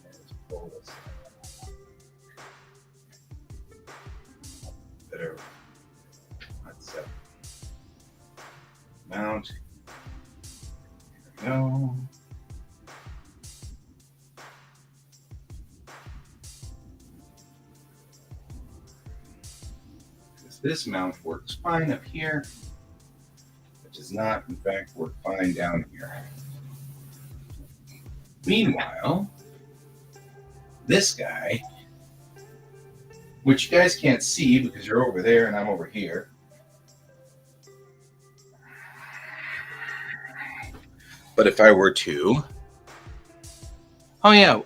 is pull this better. Let's mount. There we go. This mount works fine up here. It does not, in fact, work fine down here. Meanwhile, this guy, which you guys can't see because you're over there and I'm over here, but if I were to, oh yeah,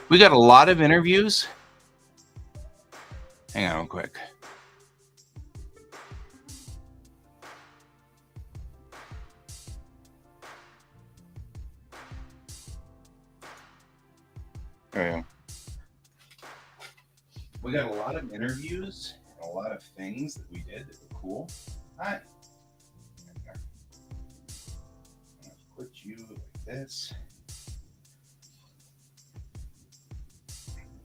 we got a lot of interviews. Hang on real quick. There we go. We got a lot of interviews and a lot of things that we did that were cool. Hi. I'm gonna put you like this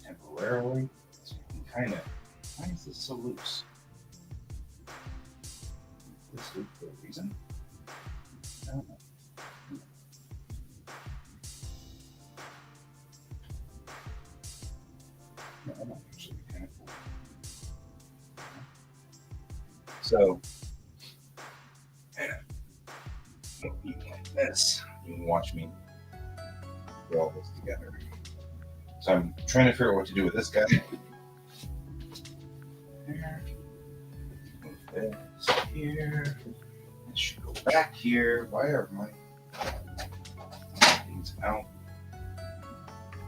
temporarily. So you can kind of. Why is this so loose? This loose for a reason. I don't know. No, that might actually be kind of cool. So, you like this. You can watch me put all this together. So I'm trying to figure out what to do with this guy. There. Move this here. It should go back here. Why are my things out?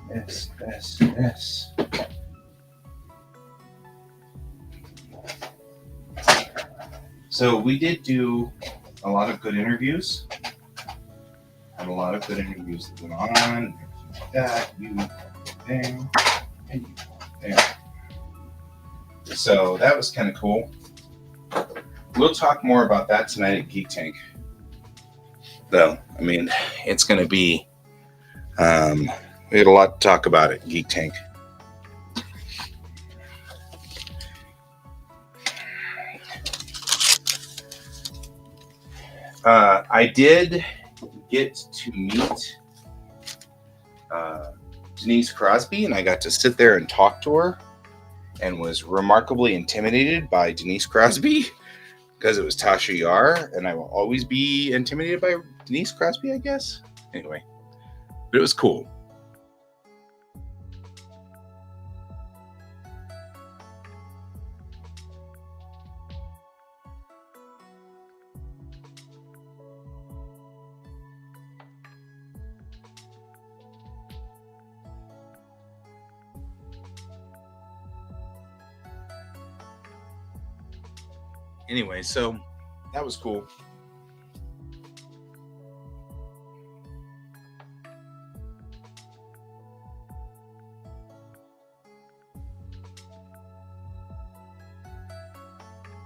This. So we did do a lot of good interviews. Had a lot of good interviews that went on. That you there and you there. So that was kind of cool. We'll talk more about that tonight at Geek Tank. Though, I mean, it's going to be. We had a lot to talk about at Geek Tank. I did get to meet Denise Crosby, and I got to sit there and talk to her, and was remarkably intimidated by Denise Crosby because it was Tasha Yar, and I will always be intimidated by Denise Crosby, I guess. Anyway, but it was cool. Anyway, so that was cool.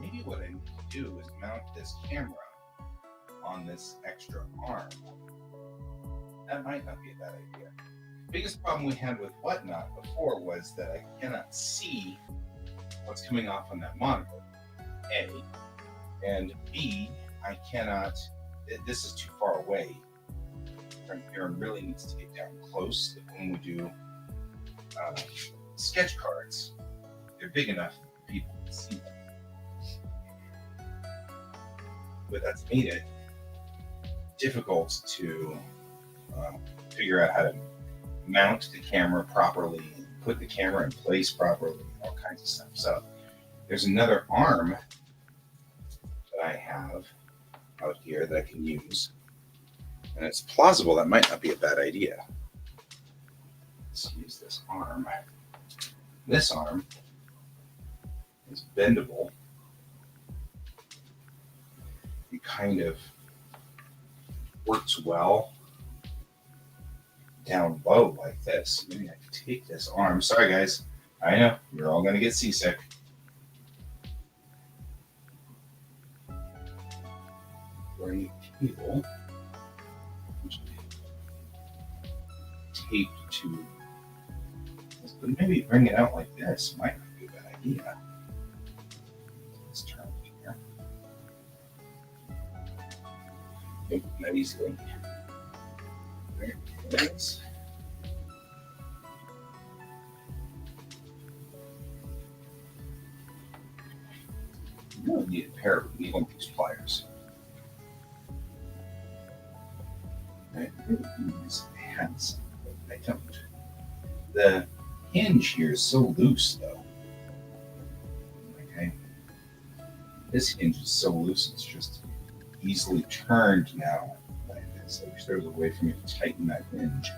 Maybe what I need to do is mount this camera on this extra arm. That might not be a bad idea. Biggest problem we had with Whatnot before was that I cannot see what's coming off on that monitor. A, and B, I cannot. This is too far away. Aaron really needs to get down close. When we do sketch cards, they're big enough that people can see them. But that's made it difficult to figure out how to mount the camera properly, put the camera in place properly, all kinds of stuff. So there's another arm that I have out here that I can use. And it's plausible that might not be a bad idea. Let's use this arm. This arm is bendable. It kind of works well down low like this. Maybe I can take this arm. Sorry, guys. I know. We're all going to get seasick. Bring a cable, which taped to. But maybe bring it out like this might not be a bad idea. Let's turn it here. Nope, not easily. There it is. You really need a pair of needle these pliers. I really use hands, but I don't. The hinge here is so loose, though. Okay, this hinge is so loose; it's just easily turned now. Like this. I wish there was a way for me to tighten that hinge.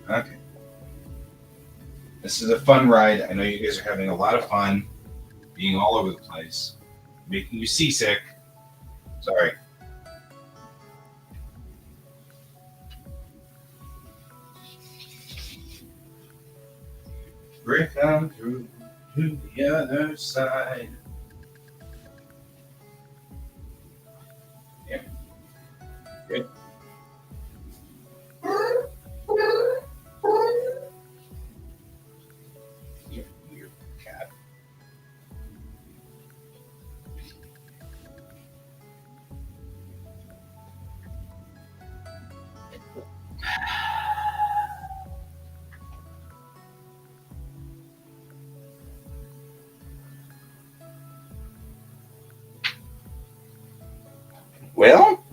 Okay. This is a fun ride. I know you guys are having a lot of fun being all over the place, making you seasick. Sorry. Break on through to the other side. Yeah. Good. Your cat. Well,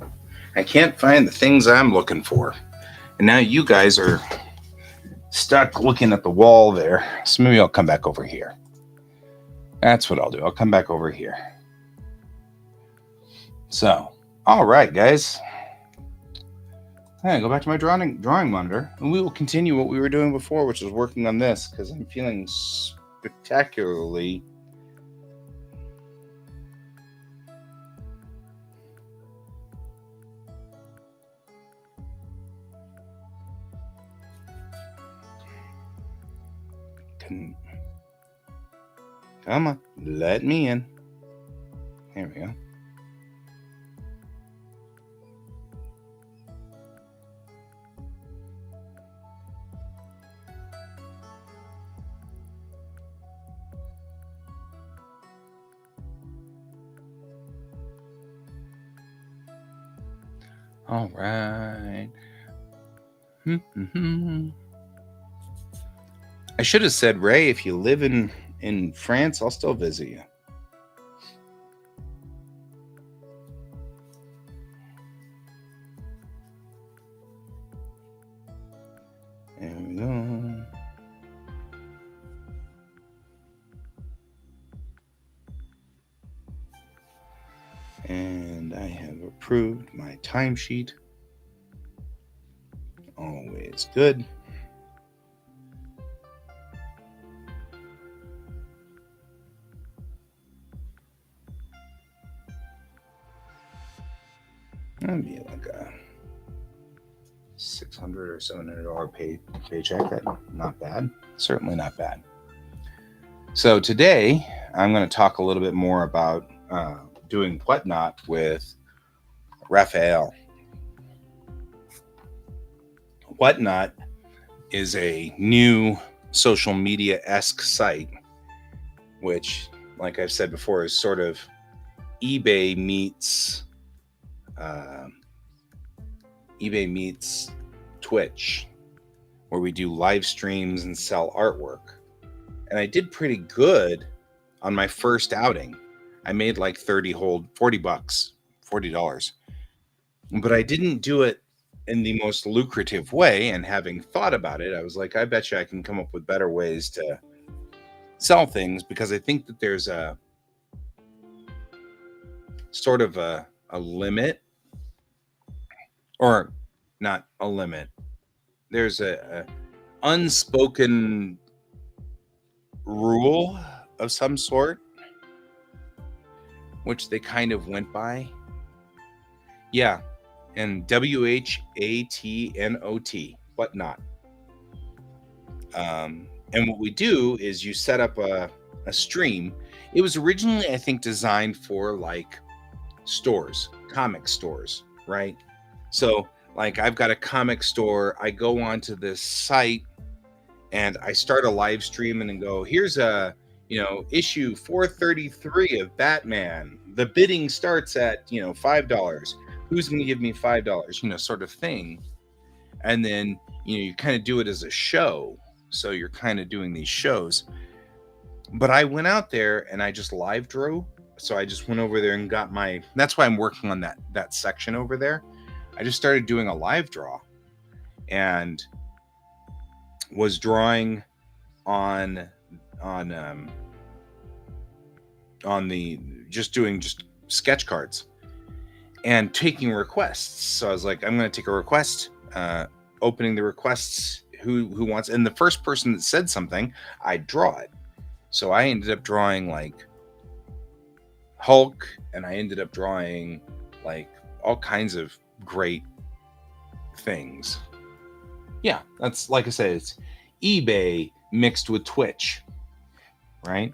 I can't find the things I'm looking for. And now you guys are stuck looking at the wall there. So maybe I'll come back over here. That's what I'll do. I'll come back over here. So, all right, guys. Go back to my drawing monitor, and we will continue what we were doing before, which is working on this, because I'm feeling spectacularly come on, let me in. There we go. All right. I should have said, Ray, if you live in France, I'll still visit you. There we go. And I have approved my timesheet. Always good. That'd be like a $600 or $700 paycheck. Not bad. Certainly not bad. So today I'm going to talk a little bit more about doing whatnot with Raphael. Whatnot is a new social media-esque site, which, like I've said before, is sort of eBay meets Twitch, where we do live streams and sell artwork. And I did pretty good on my first outing. I made like $40, but I didn't do it in the most lucrative way. And having thought about it, I was like, I bet you I can come up with better ways to sell things, because I think that there's a sort of a limit, or not a limit. There's a unspoken rule of some sort, which they kind of went by. Yeah, and WHATNOT, whatnot. And what we do is you set up a stream. It was originally, I think, designed for like stores, comic stores, right? So, like, I've got a comic store. I go onto this site and I start a live stream and then go, here's a, issue 433 of Batman. The bidding starts at, $5. Who's going to give me $5? Sort of thing. And then, you kind of do it as a show. So you're kind of doing these shows. But I went out there and I just live drew. So I just went over there and got that's why I'm working on that section over there. I just started doing a live draw and was drawing on the doing sketch cards and taking requests. So I was like, I'm going to take a request, opening the requests, who wants, and the first person that said something, I draw it. So I ended up drawing like Hulk, and I ended up drawing like all kinds of great things. Yeah, that's, like I said, it's eBay mixed with Twitch, right?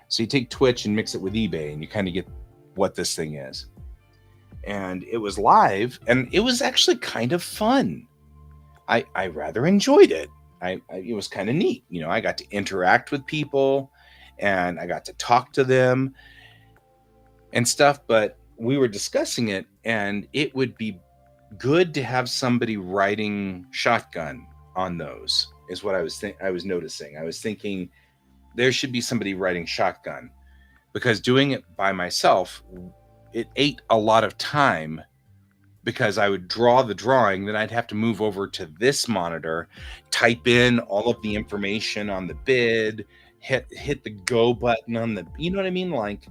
So you take Twitch and mix it with eBay, and you kind of get what this thing is. And it was live, and it was actually kind of fun. I rather enjoyed it. It was kind of neat. I got to interact with people, and I got to talk to them and stuff. But we were discussing it, and it would be good to have somebody riding shotgun on those. Is what I was noticing. I was thinking there should be somebody riding shotgun, because doing it by myself, it ate a lot of time, because I would draw the drawing, then I'd have to move over to this monitor, type in all of the information on the bid, hit the go button on the, you know what I mean? Like,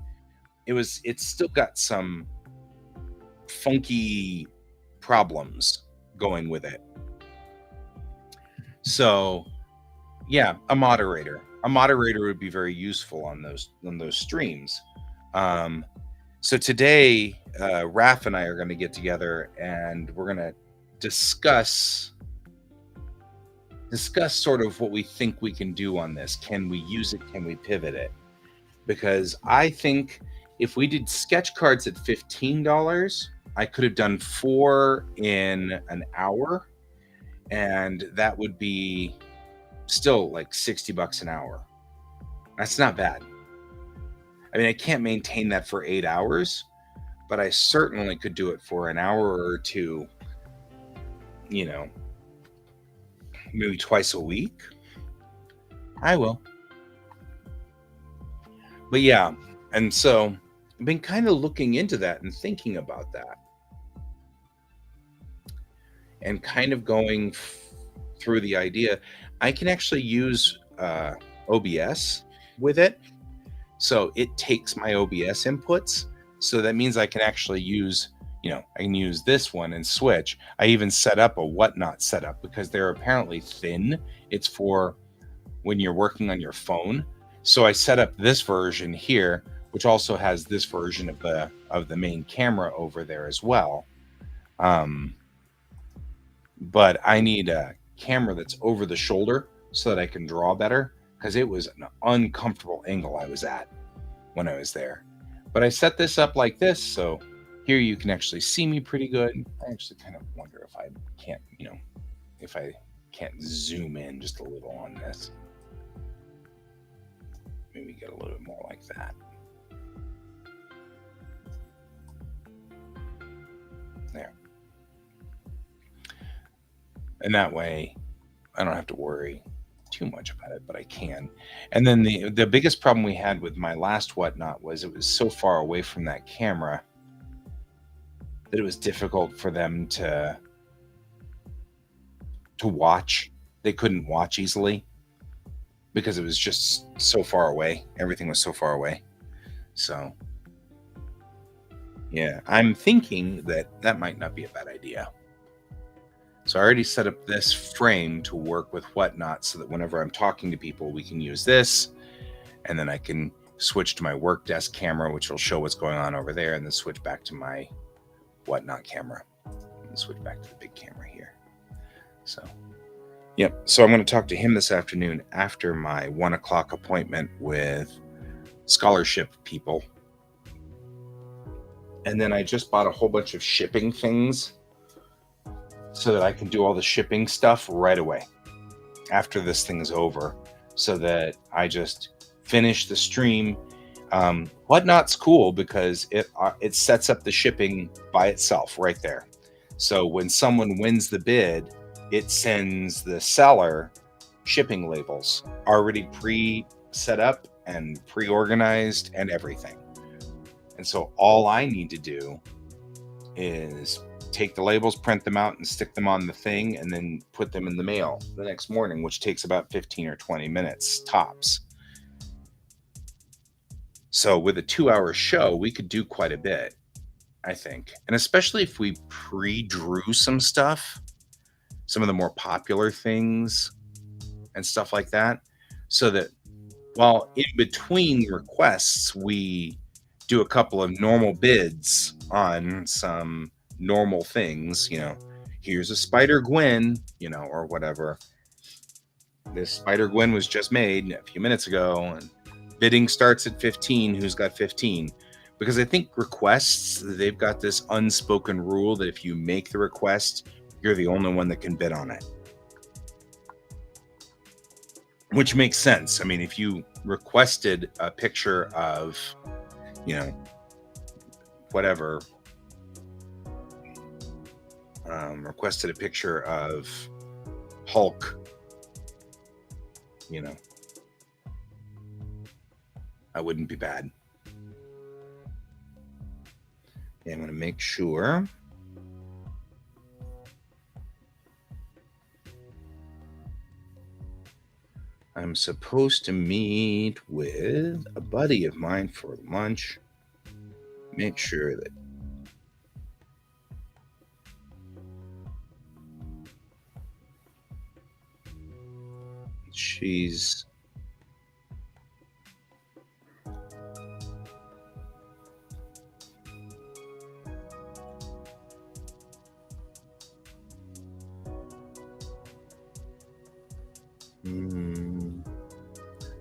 it's still got some funky problems going with it. So yeah, a moderator would be very useful on those streams. So today, Raph and I are going to get together, and we're going to discuss sort of what we think we can do on this. Can we use it? Can we pivot it? Because I think if we did sketch cards at $15, I could have done 4 in an hour, and that would be still like $60 an hour. That's not bad. I mean, I can't maintain that for 8 hours, but I certainly could do it for an hour or two, maybe twice a week. I will. But yeah, and so I've been kind of looking into that and thinking about that, and kind of going through the idea. I can actually use OBS with it. So it takes my OBS inputs. So that means I can actually use, I can use this one and switch. I even set up a whatnot setup, because they're apparently thin. It's for when you're working on your phone. So I set up this version here, which also has this version of the main camera over there as well. But I need a camera that's over the shoulder so that I can draw better, because it was an uncomfortable angle I was at when I was there. But I set this up like this, so here you can actually see me pretty good. I actually kind of wonder if I can't, if I can't zoom in just a little on this. Maybe get a little bit more like that. There. And that way I don't have to worry too much about it, but I can. And then the biggest problem we had with my last whatnot was it was so far away from that camera that it was difficult for them to watch. They couldn't watch easily because it was just so far away. Everything was so far away. So yeah, I'm thinking that might not be a bad idea. So I already set up this frame to work with whatnot, so that whenever I'm talking to people, we can use this, and then I can switch to my work desk camera, which will show what's going on over there, and then switch back to my whatnot camera. switch back to the big camera here. So, yep. So I'm going to talk to him this afternoon after my 1 o'clock appointment with scholarship people. And then I just bought a whole bunch of shipping things so that I can do all the shipping stuff right away after this thing is over, so that I just finish the stream. Whatnot's cool because it sets up the shipping by itself right there. So when someone wins the bid, it sends the seller shipping labels already pre-set up and pre-organized and everything. And so all I need to do is take the labels, print them out, and stick them on the thing, and then put them in the mail the next morning, which takes about 15 or 20 minutes tops. So with a 2-hour show, we could do quite a bit, I think. And especially if we pre-drew some stuff, some of the more popular things and stuff like that, so that while in between requests, we do a couple of normal bids on some normal things, here's a Spider Gwen, or whatever. This Spider Gwen was just made a few minutes ago, and bidding starts at 15. Who's got 15? Because I think requests, they've got this unspoken rule that if you make the request, you're the only one that can bid on it. Which makes sense. I mean, if you requested a picture of, whatever, requested a picture of Hulk, I wouldn't be bad. Yeah, I'm going to make sure. I'm supposed to meet with a buddy of mine for lunch. Make sure that she's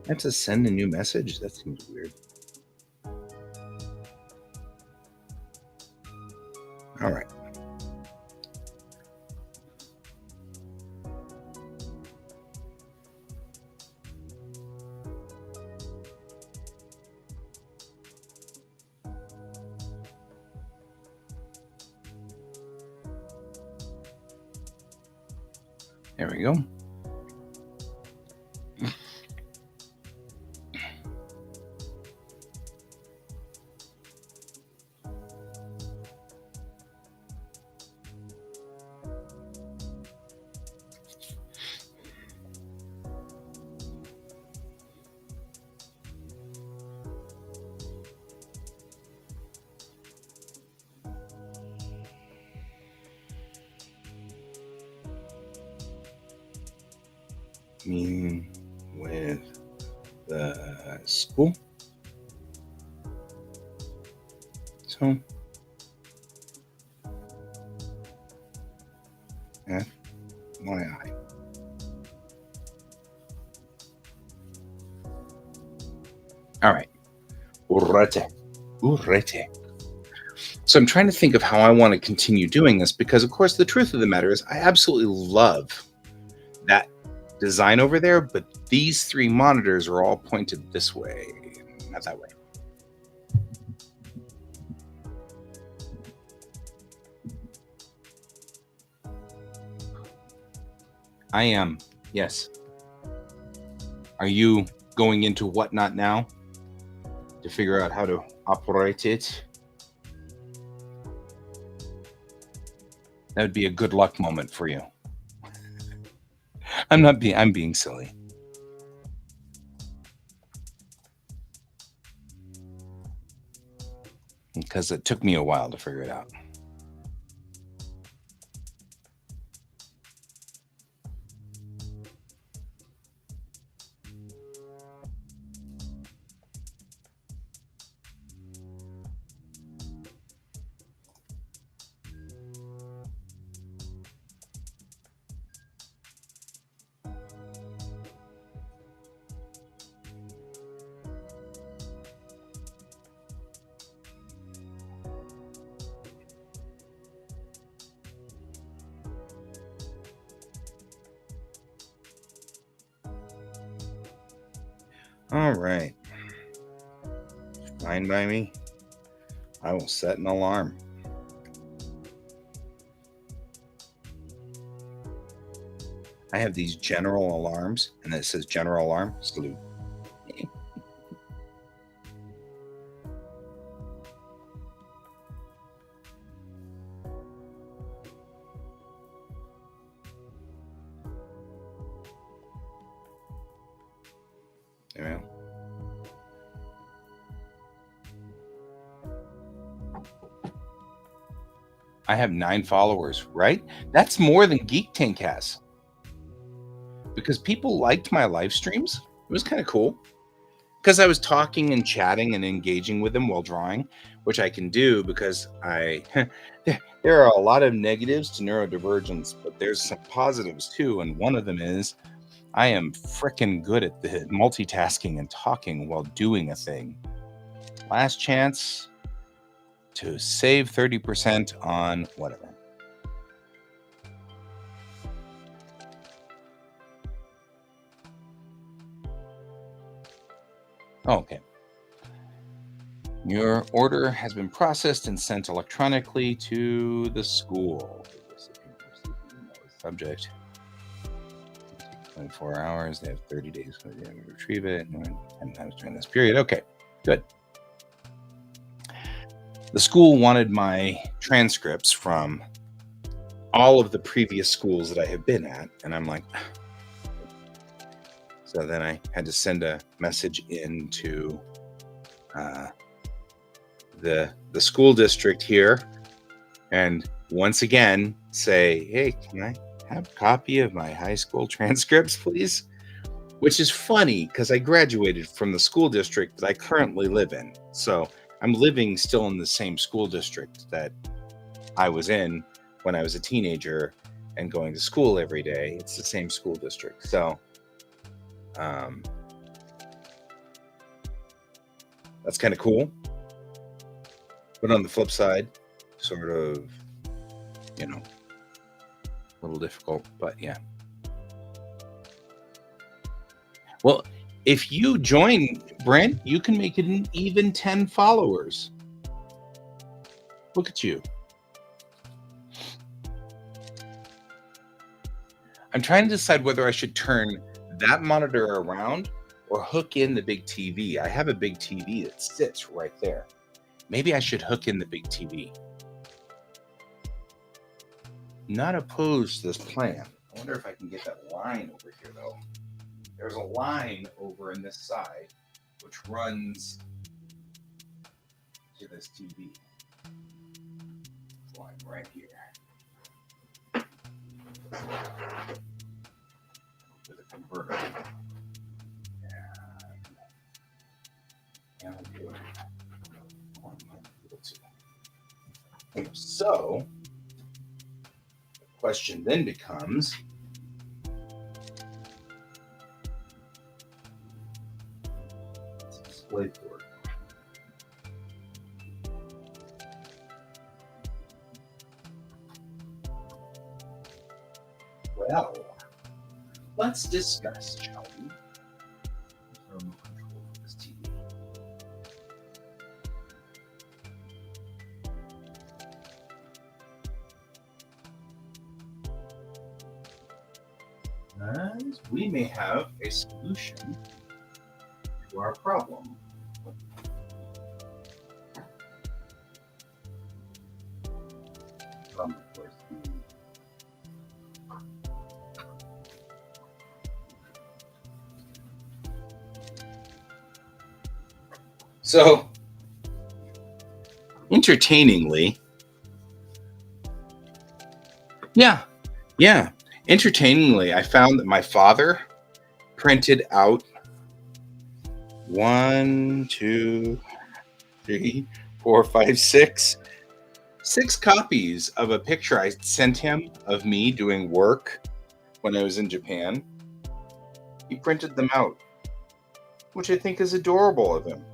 I have to send a new message? That seems weird. All right. There we go. Meeting with the school. So, FYI. All right. Urete. So I'm trying to think of how I want to continue doing this, because, of course, the truth of the matter is I absolutely love that design over there, but these 3 monitors are all pointed this way, not that way. I am, yes. Are you going into Whatnot now to figure out how to operate it? That would be a good luck moment for you. I'm being silly. Because it took me a while to figure it out. All right. Fine by me. I will set an alarm. I have these general alarms, and it says general alarm, salute. You know? I have 9 followers, right? That's more than Geek Tank has. Because people liked my live streams. It was kind of cool. Because I was talking and chatting and engaging with them while drawing, which I can do because there are a lot of negatives to neurodivergence, but there's some positives too. And one of them is I am frickin' good at the multitasking and talking while doing a thing. Last chance to save 30% on whatever. Oh, okay. Your order has been processed and sent electronically to the school. Subject. 24 hours. They have 30 days to retrieve it. 10 times during this period. Okay, good. The school wanted my transcripts from all of the previous schools that I have been at. And I'm like, so then I had to send a message into the school district here. And once again, say, hey, can I have a copy of my high school transcripts, please? Which is funny because I graduated from the school district that I currently live in. So I'm living still in the same school district that I was in when I was a teenager and going to school every day. It's the same school district. So that's kind of cool. But on the flip side, sort of, a little difficult, but yeah. Well, if you join, Brent, you can make it an even 10 followers. Look at you. I'm trying to decide whether I should turn that monitor around or hook in the big TV. I have a big TV that sits right there. Maybe I should hook in the big TV. Not opposed to this plan. I wonder if I can get that line over here, though. There's a line over in this side which runs to this TV. This line right here. With a converter. And I'll do it. So, the question then becomes, display board. Well, let's discuss, shall we? Thermal control for this TV. And we may have a solution to our problem. Of course. So, entertainingly, entertainingly, I found that my father printed out 6 copies of a picture I sent him of me doing work when I was in Japan. He printed them out, which I think is adorable of him.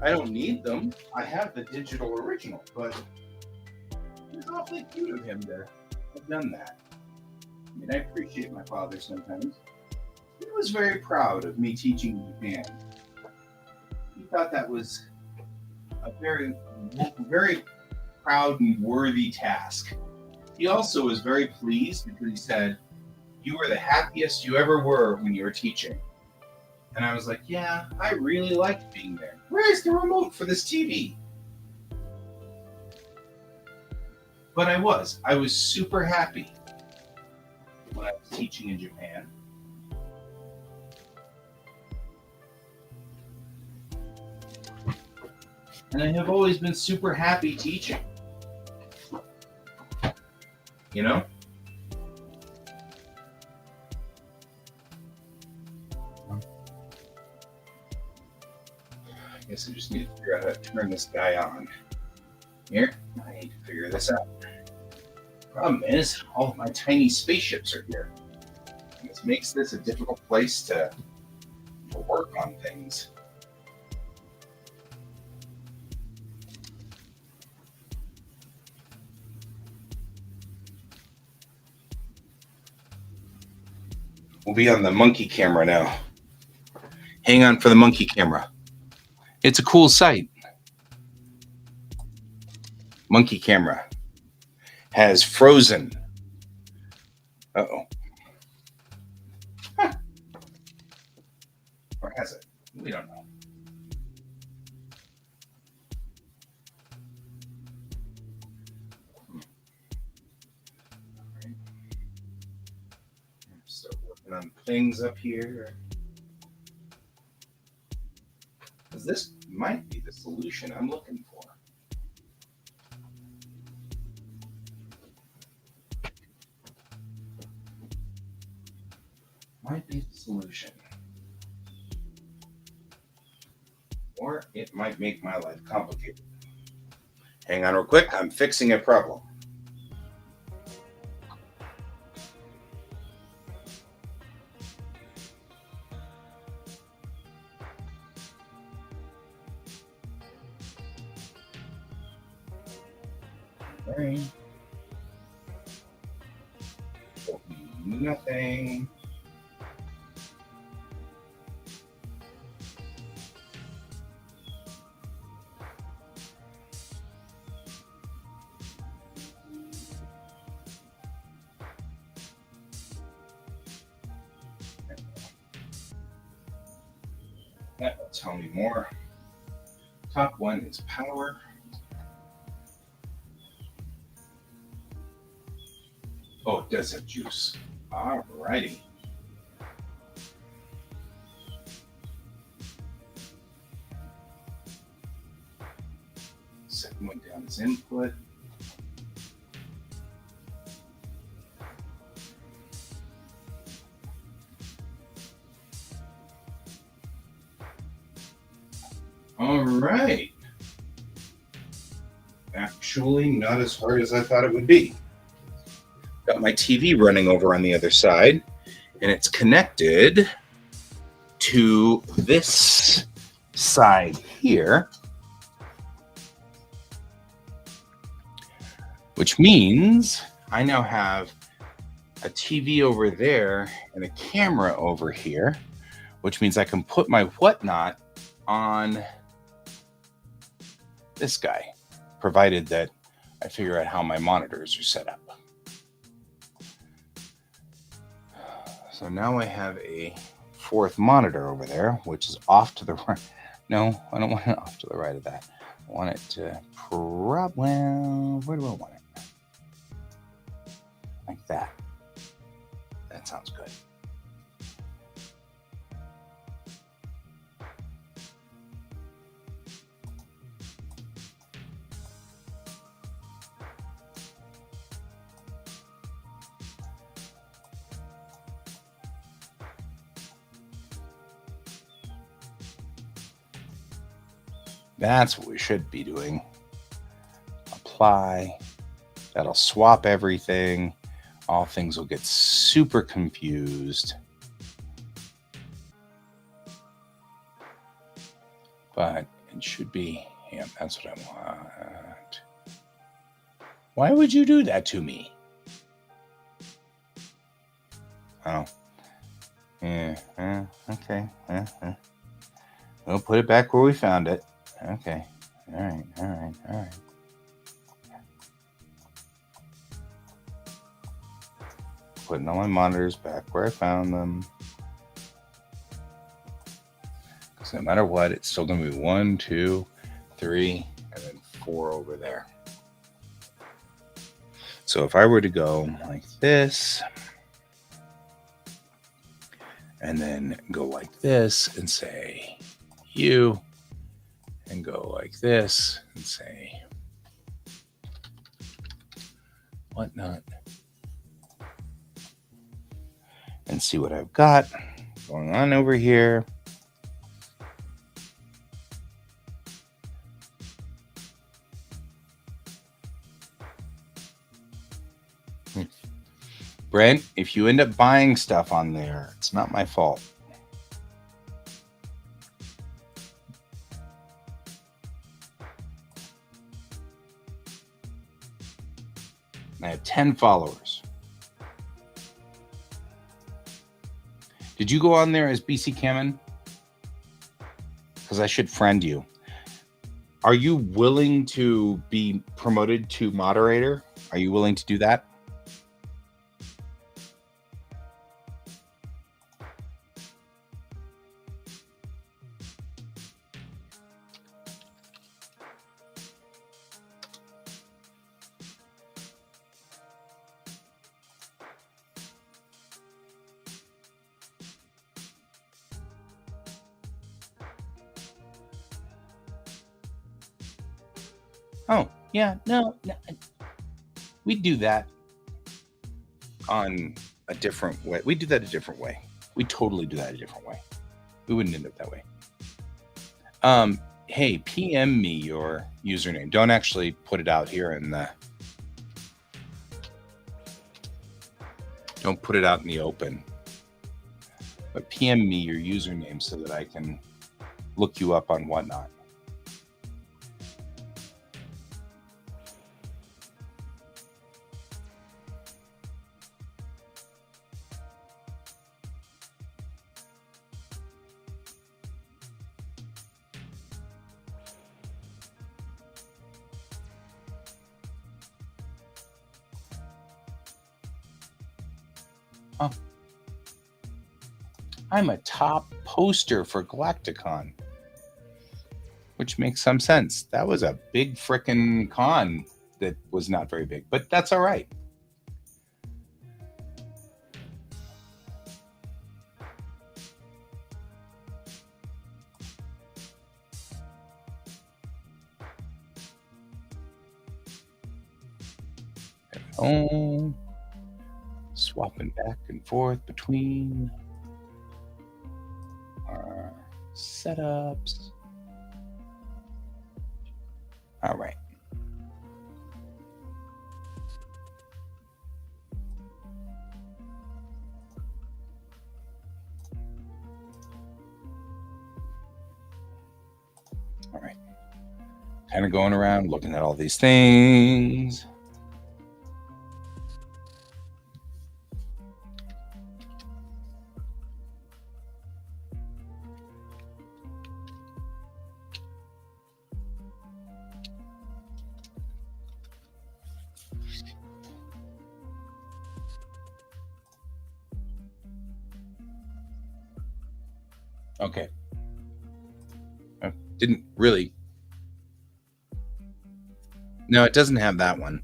I don't need them. I have the digital original, but it's awfully cute of him to have done that. I mean, I appreciate my father sometimes. was very proud of me teaching Japan. He thought that was a very proud and worthy task. He also was very pleased because he said, "You were the happiest you ever were when you were teaching." And I was like, "Yeah, I really liked being there. Where's the remote for this TV?" But I was super happy when I was teaching in Japan. And I have always been super happy teaching. You know? I guess I just need to figure out how to turn this guy on. Here, I need to figure this out. Problem is, all of my tiny spaceships are here. This makes this a difficult place to work on things. We'll be on the monkey camera now. Hang on for the monkey camera. It's a cool sight. Monkey camera has frozen. Uh-oh. Huh. Or has it? We don't know. Still working on things up here. Because this might be the solution I'm looking for. Might be the solution. Or it might make my life complicated. Hang on real quick, I'm fixing a problem. Right. Nothing. That will tell me more. Top one is power. Oh, it does have juice. Alrighty. Second one down is input. All right. Actually, not as hard as I thought it would be. Got my TV running over on the other side, and it's connected to this side here, which means I now have a TV over there and a camera over here, which means I can put my whatnot on this guy, provided that I figure out how my monitors are set up. So now I have a fourth monitor over there, which is off to the right. No, I don't want it off to the right of that. I want it to well, where do I want it? Like that. That sounds good. That's what we should be doing. Apply. That'll swap everything. All things will get super confused. But it should be, yeah, that's what I want. Why would you do that to me? Oh. Okay. We'll put it back where we found it. Okay. All right. Putting all my monitors back where I found them. Because no matter what, it's still going to be 1, 2, 3, and then 4 over there. So if I were to go like this, and then go like this and say you, and go like this and say whatnot, and see what I've got going on over here. Brent, if you end up buying stuff on there, it's not my fault. I have 10 followers. Did you go on there as BC Kamen? Because I should friend you. Are you willing to be promoted to moderator? Are you willing to do that? Oh, yeah, no. We do that on a different way. We do that a different way. We totally do that a different way. We wouldn't end up that way. Hey, PM me your username. Don't actually put it out here in the... Don't put it out in the open. But PM me your username so that I can look you up on whatnot. Oh. I'm a top poster for Galacticon, which makes some sense. That was a big frickin' con that was not very big, but that's all right. Oh, swapping back and forth between our setups. All right. All right. Kind of going around looking at all these things. Okay. I didn't really. No, it doesn't have that one.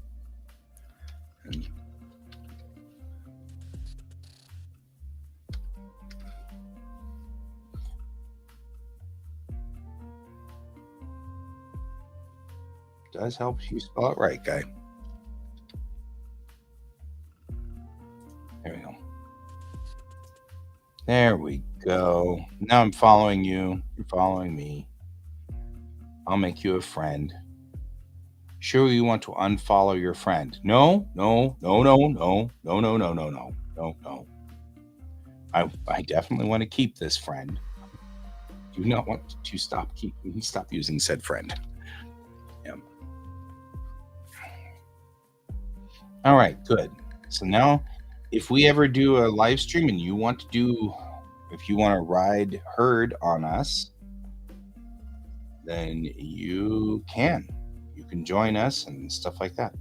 Does help you spell it right, guy. There we go. There we go. Now I'm following you. You're following me. I'll make you a friend. Sure, you want to unfollow your friend? No. I definitely want to keep this friend. Do not want to stop using said friend. Yeah. All right, good. So now, if we ever do a live stream and you want to do if you want to ride herd on us, then you can. You can join us and stuff like that,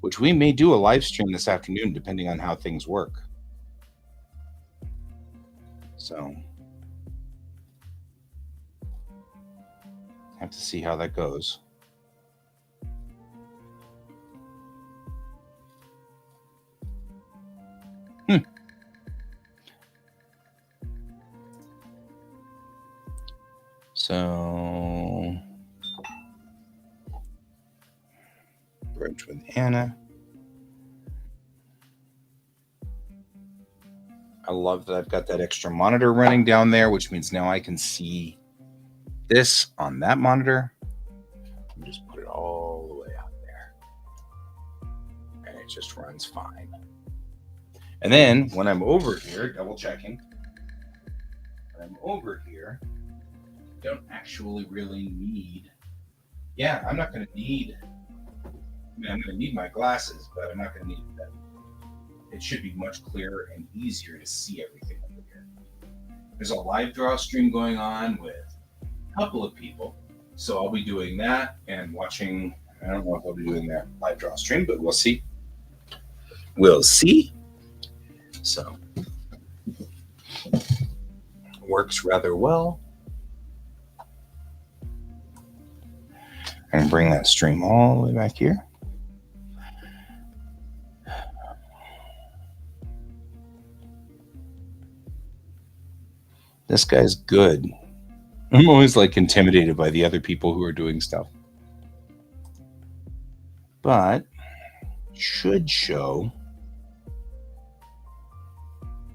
which we may do a live stream this afternoon, depending on how things work. So, have to see how that goes. So, brunch with Anna. I love that I've got that extra monitor running down there, which means now I can see this on that monitor. Let me just put it all the way out there. And it just runs fine. And then when I'm over here, double checking, when I'm over here, I don't actually really need, I'm not going to need, I'm going to need my glasses, but I'm not going to need them. It should be much clearer and easier to see everything over here. There's a live draw stream going on with a couple of people. So I'll be doing that and watching. I don't know if I'll be doing that live draw stream, but we'll see. We'll see. So works rather well. And bring that stream all the way back here. This guy's good. I'm always like intimidated by the other people who are doing stuff. But should show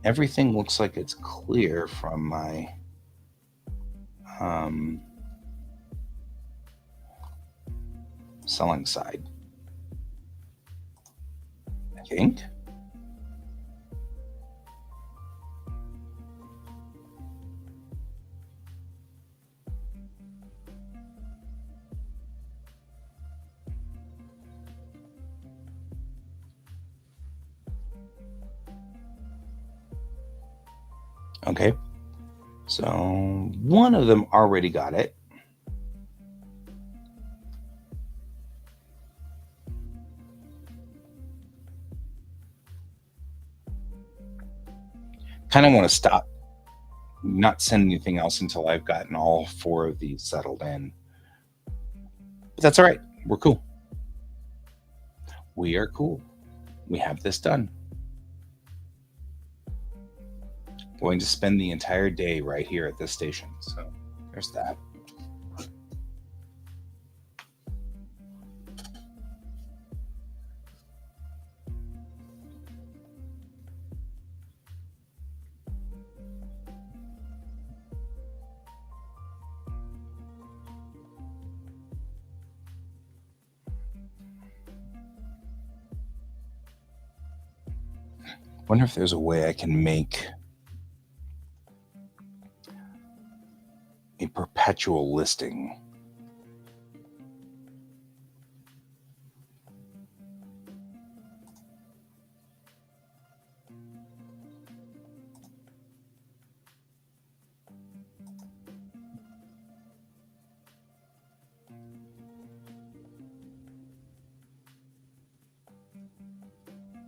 everything looks like it's clear from my selling side, I think. Okay, so one of them already got it. Kind of want to stop, not send anything else until I've gotten all 4 of these settled in. But that's all right. We're cool. We are cool. We have this done. Going to spend the entire day right here at this station. So there's that. Wonder if there's a way I can make a perpetual listing.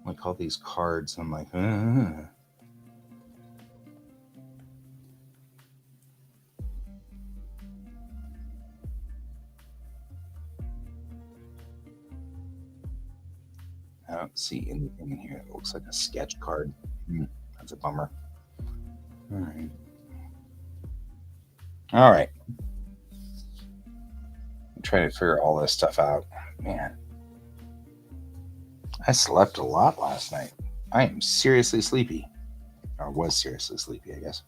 Like all these cards, I'm like, I don't see anything in here that looks like a sketch card. That's a bummer. All right. All right. I'm trying to figure all this stuff out. Man, I slept a lot last night. I am seriously sleepy. Or was seriously sleepy, I guess.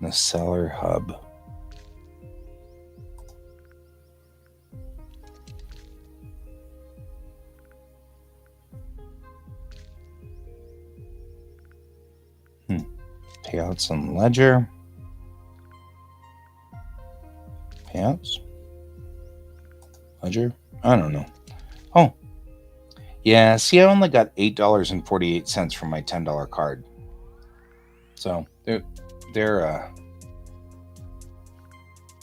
The seller hub. Payouts on ledger. Payouts? Ledger? I don't know. Oh, Yeah, see, I only got $8.48 from my $10 card. So they're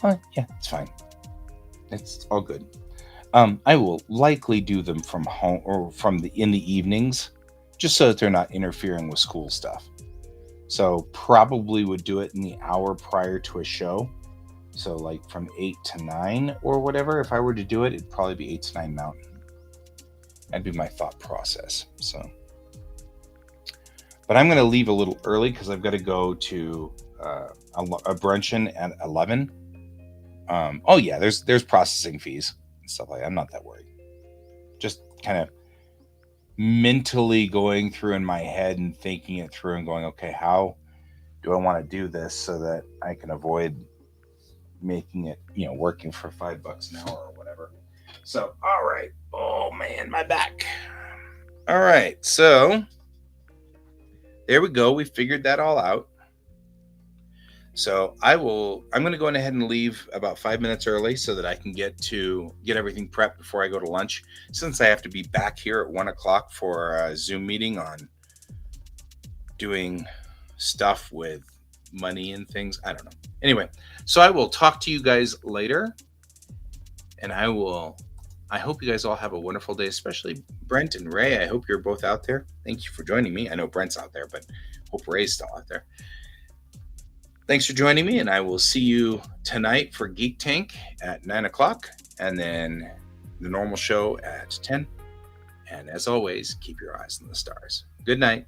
yeah, it's fine. It's all good. I will likely do them from home or from the in the evenings, just so that they're not interfering with school stuff. So probably would do it in the hour prior to a show. So like from 8 to 9 or whatever. If I were to do it, it'd probably be 8 to 9 Mountain. That'd be my thought process. So, but I'm going to leave a little early because I've got to go to a brunchin at 11. Oh yeah, there's processing fees and stuff like that. I'm not that worried. Just kind of mentally going through in my head and thinking it through and going, okay, how do I want to do this so that I can avoid making it, working for $5 an hour or whatever. So, all right. Oh man, my back. All right. So there we go. We figured that all out. So I'm going to go ahead and leave about 5 minutes early so that I can get everything prepped before I go to lunch, since I have to be back here at 1 o'clock for a Zoom meeting on doing stuff with money and things. I don't know. Anyway, so I will talk to you guys later, and I hope you guys all have a wonderful day, especially Brent and Ray. I hope you're both out there. Thank you for joining me. I know Brent's out there, but hope Ray's still out there. Thanks for joining me, and I will see you tonight for Geek Tank at 9 o'clock, and then the normal show at 10. And as always, keep your eyes on the stars. Good night.